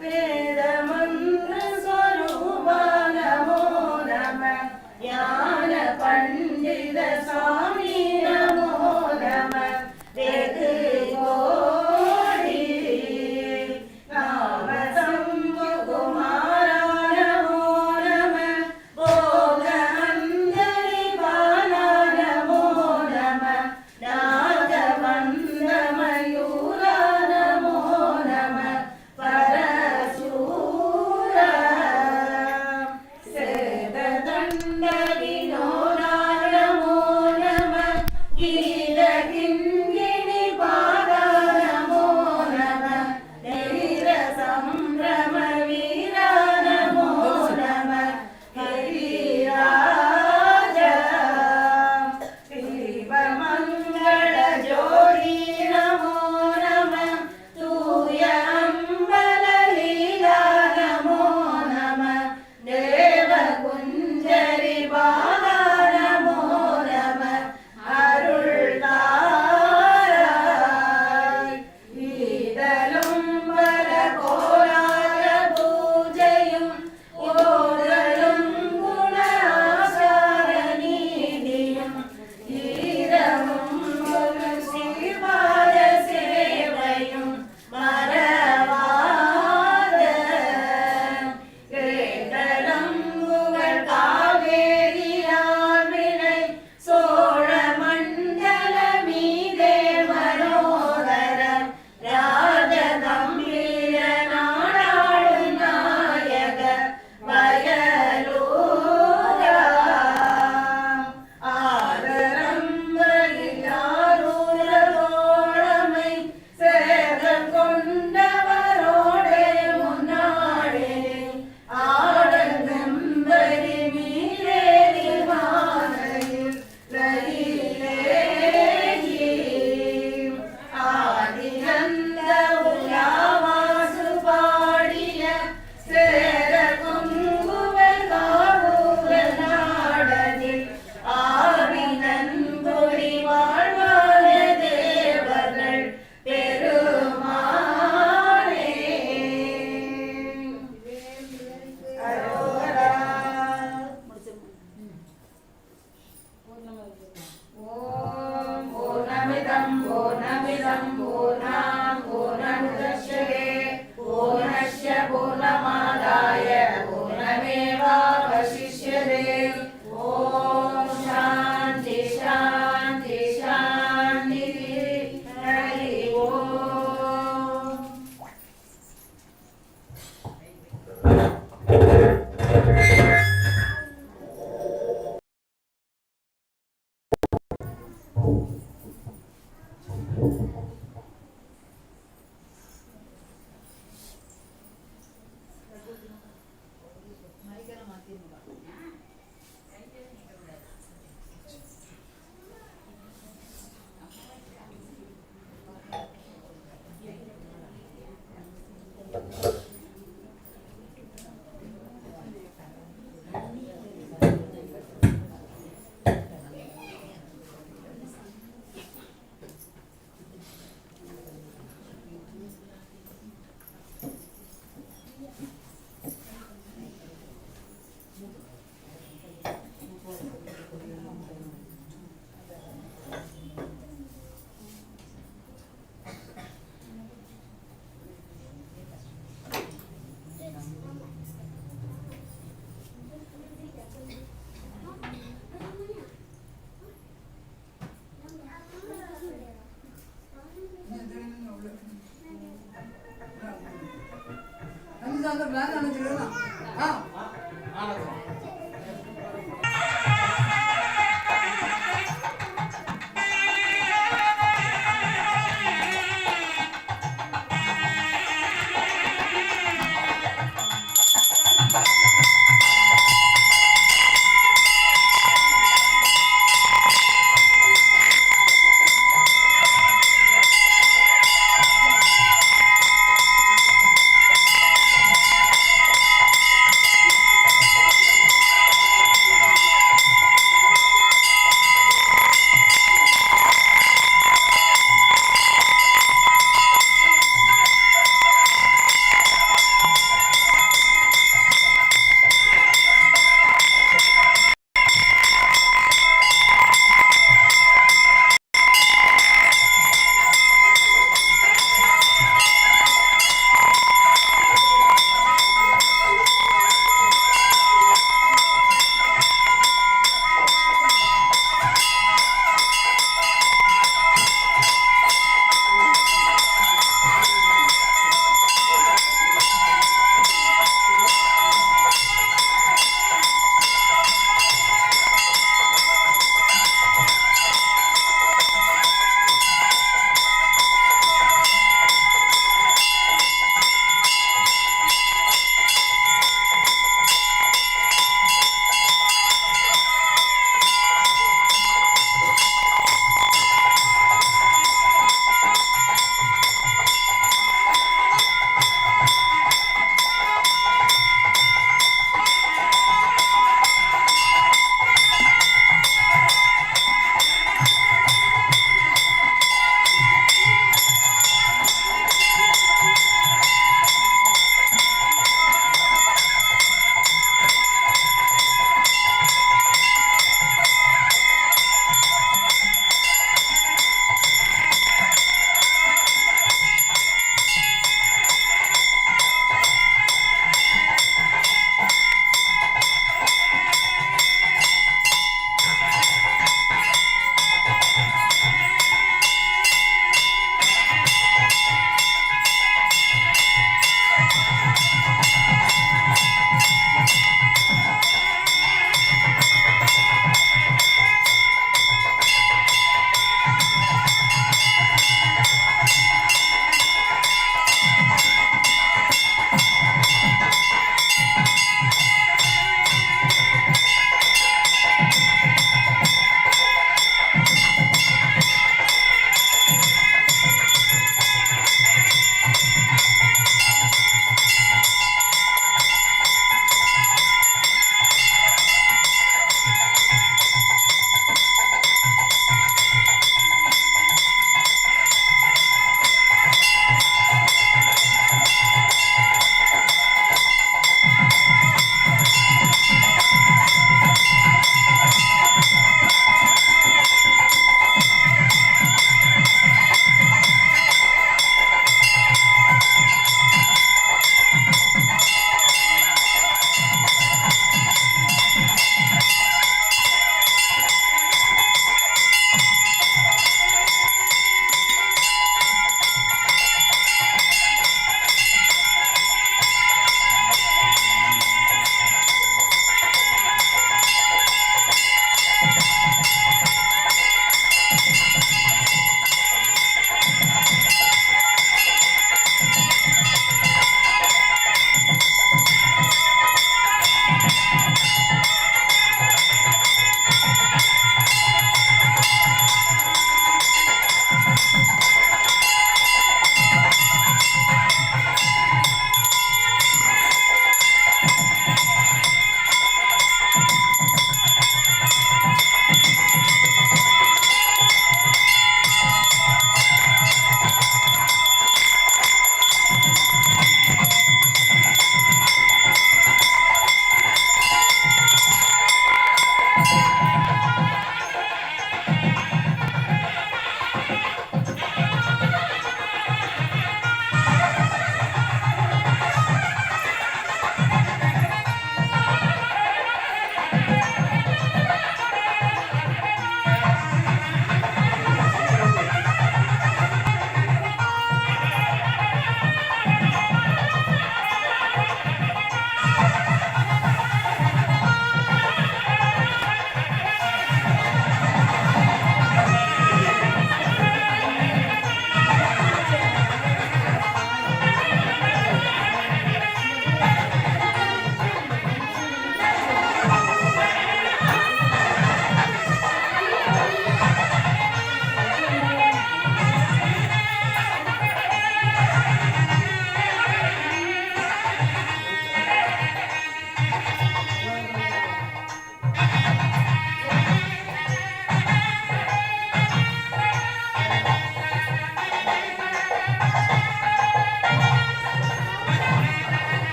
[SPEAKER 1] வேத மந்திர ஸ்வரூபா நமோ நம ஞான பண்டித சுவாமி நமோ நம வெகு கோடி நாம சம்பு குமாரா நமோ நம போக அந்தரி பாலா நமோ நம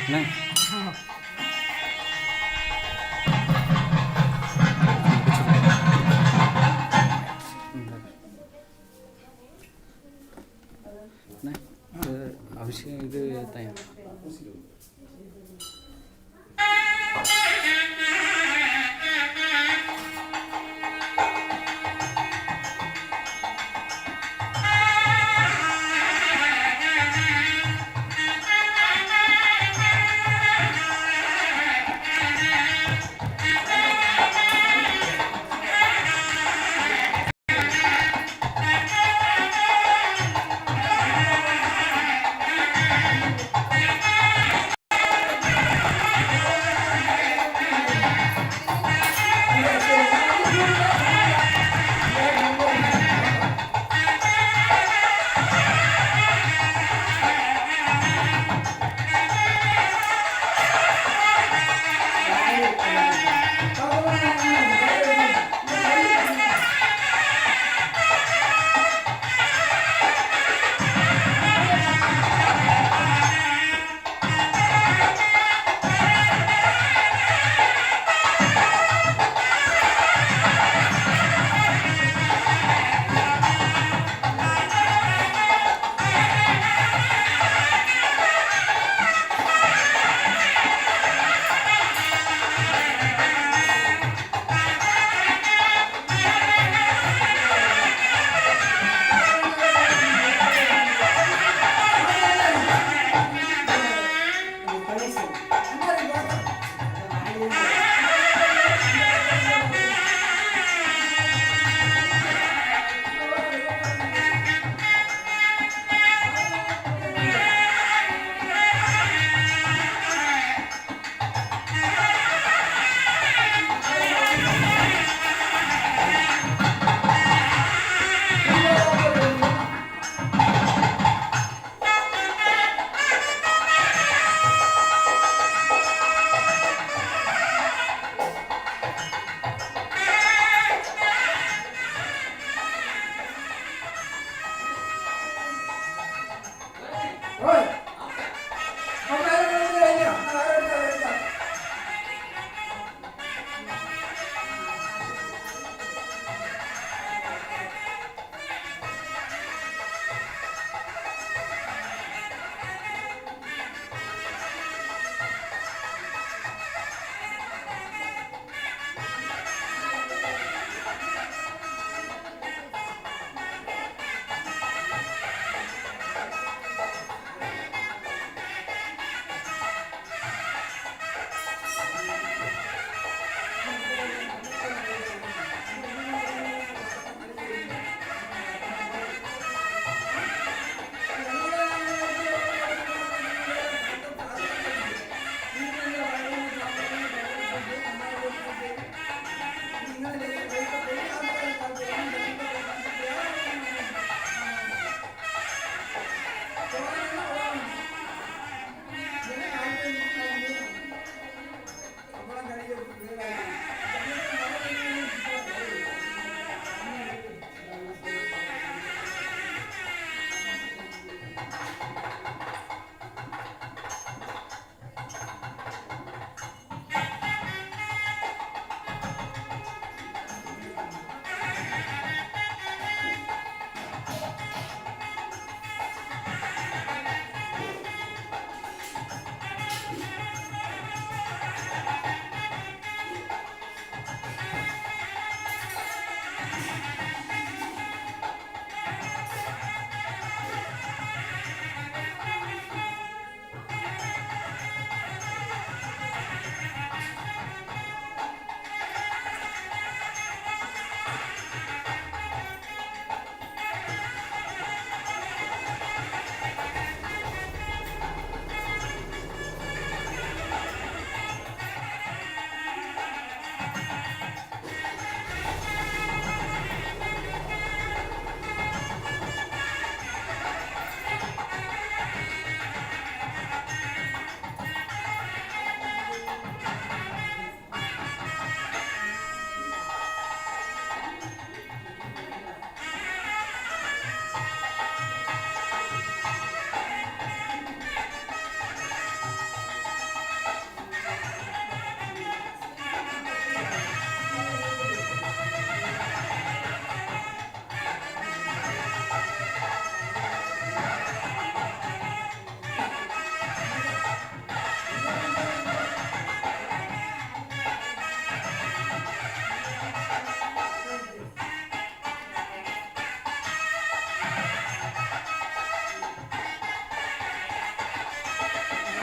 [SPEAKER 4] என்ன அபிஷேகம் இது தான்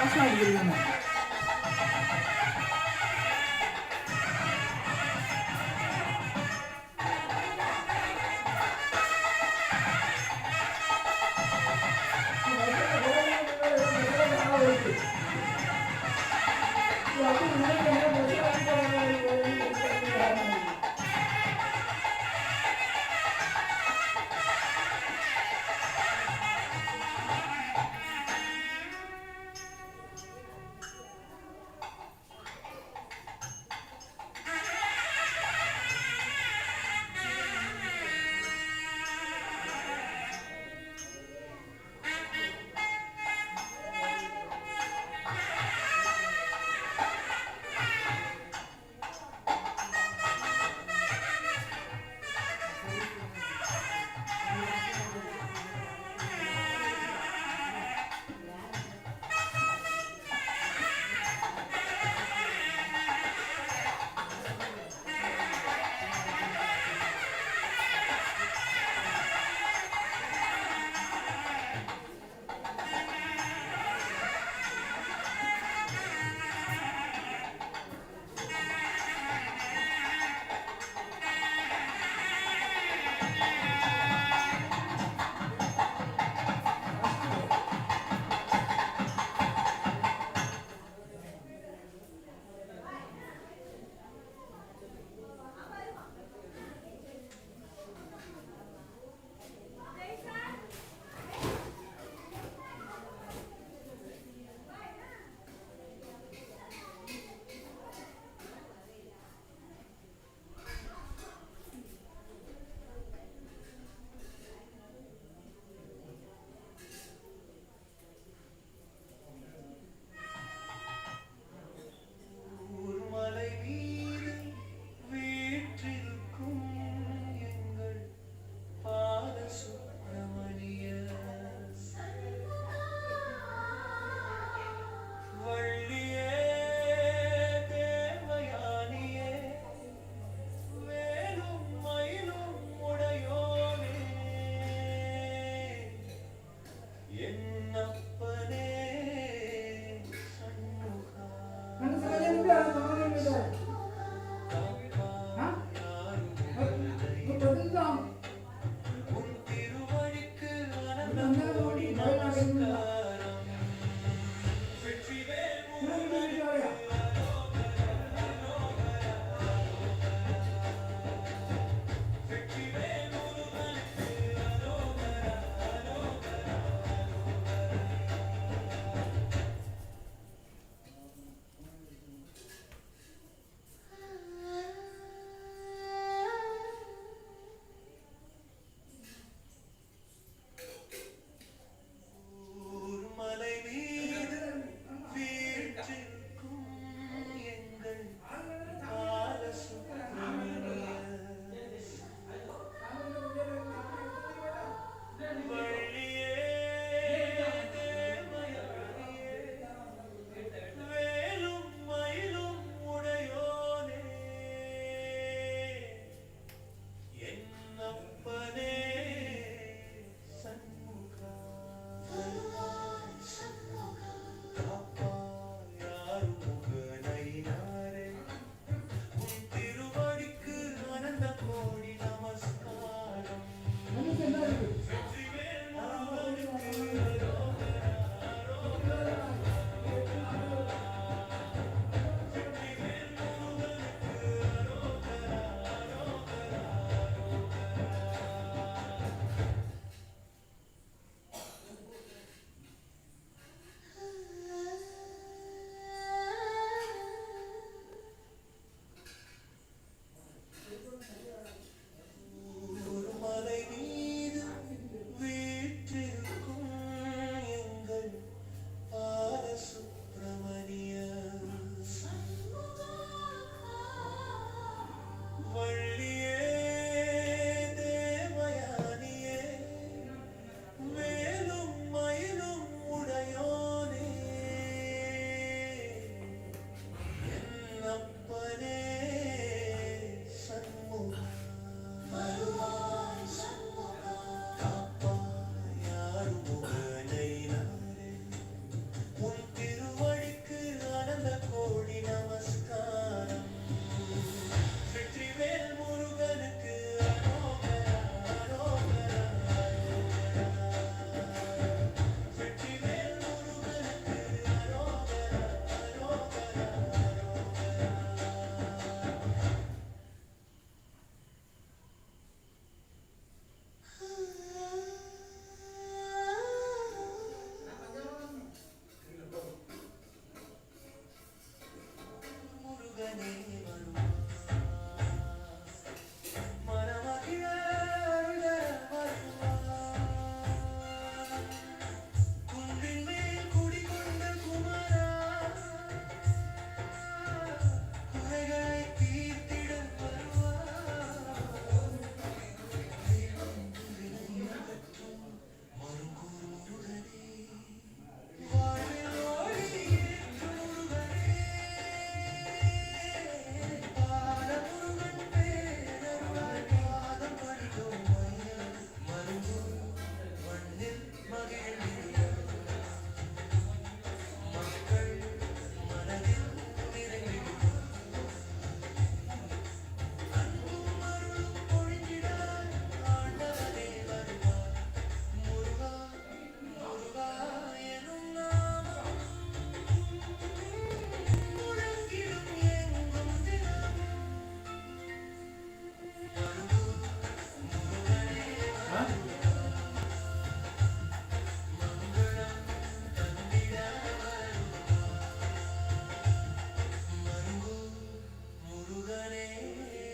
[SPEAKER 6] பாசம் அடிக்கிறீங்க.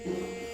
[SPEAKER 5] Thank you.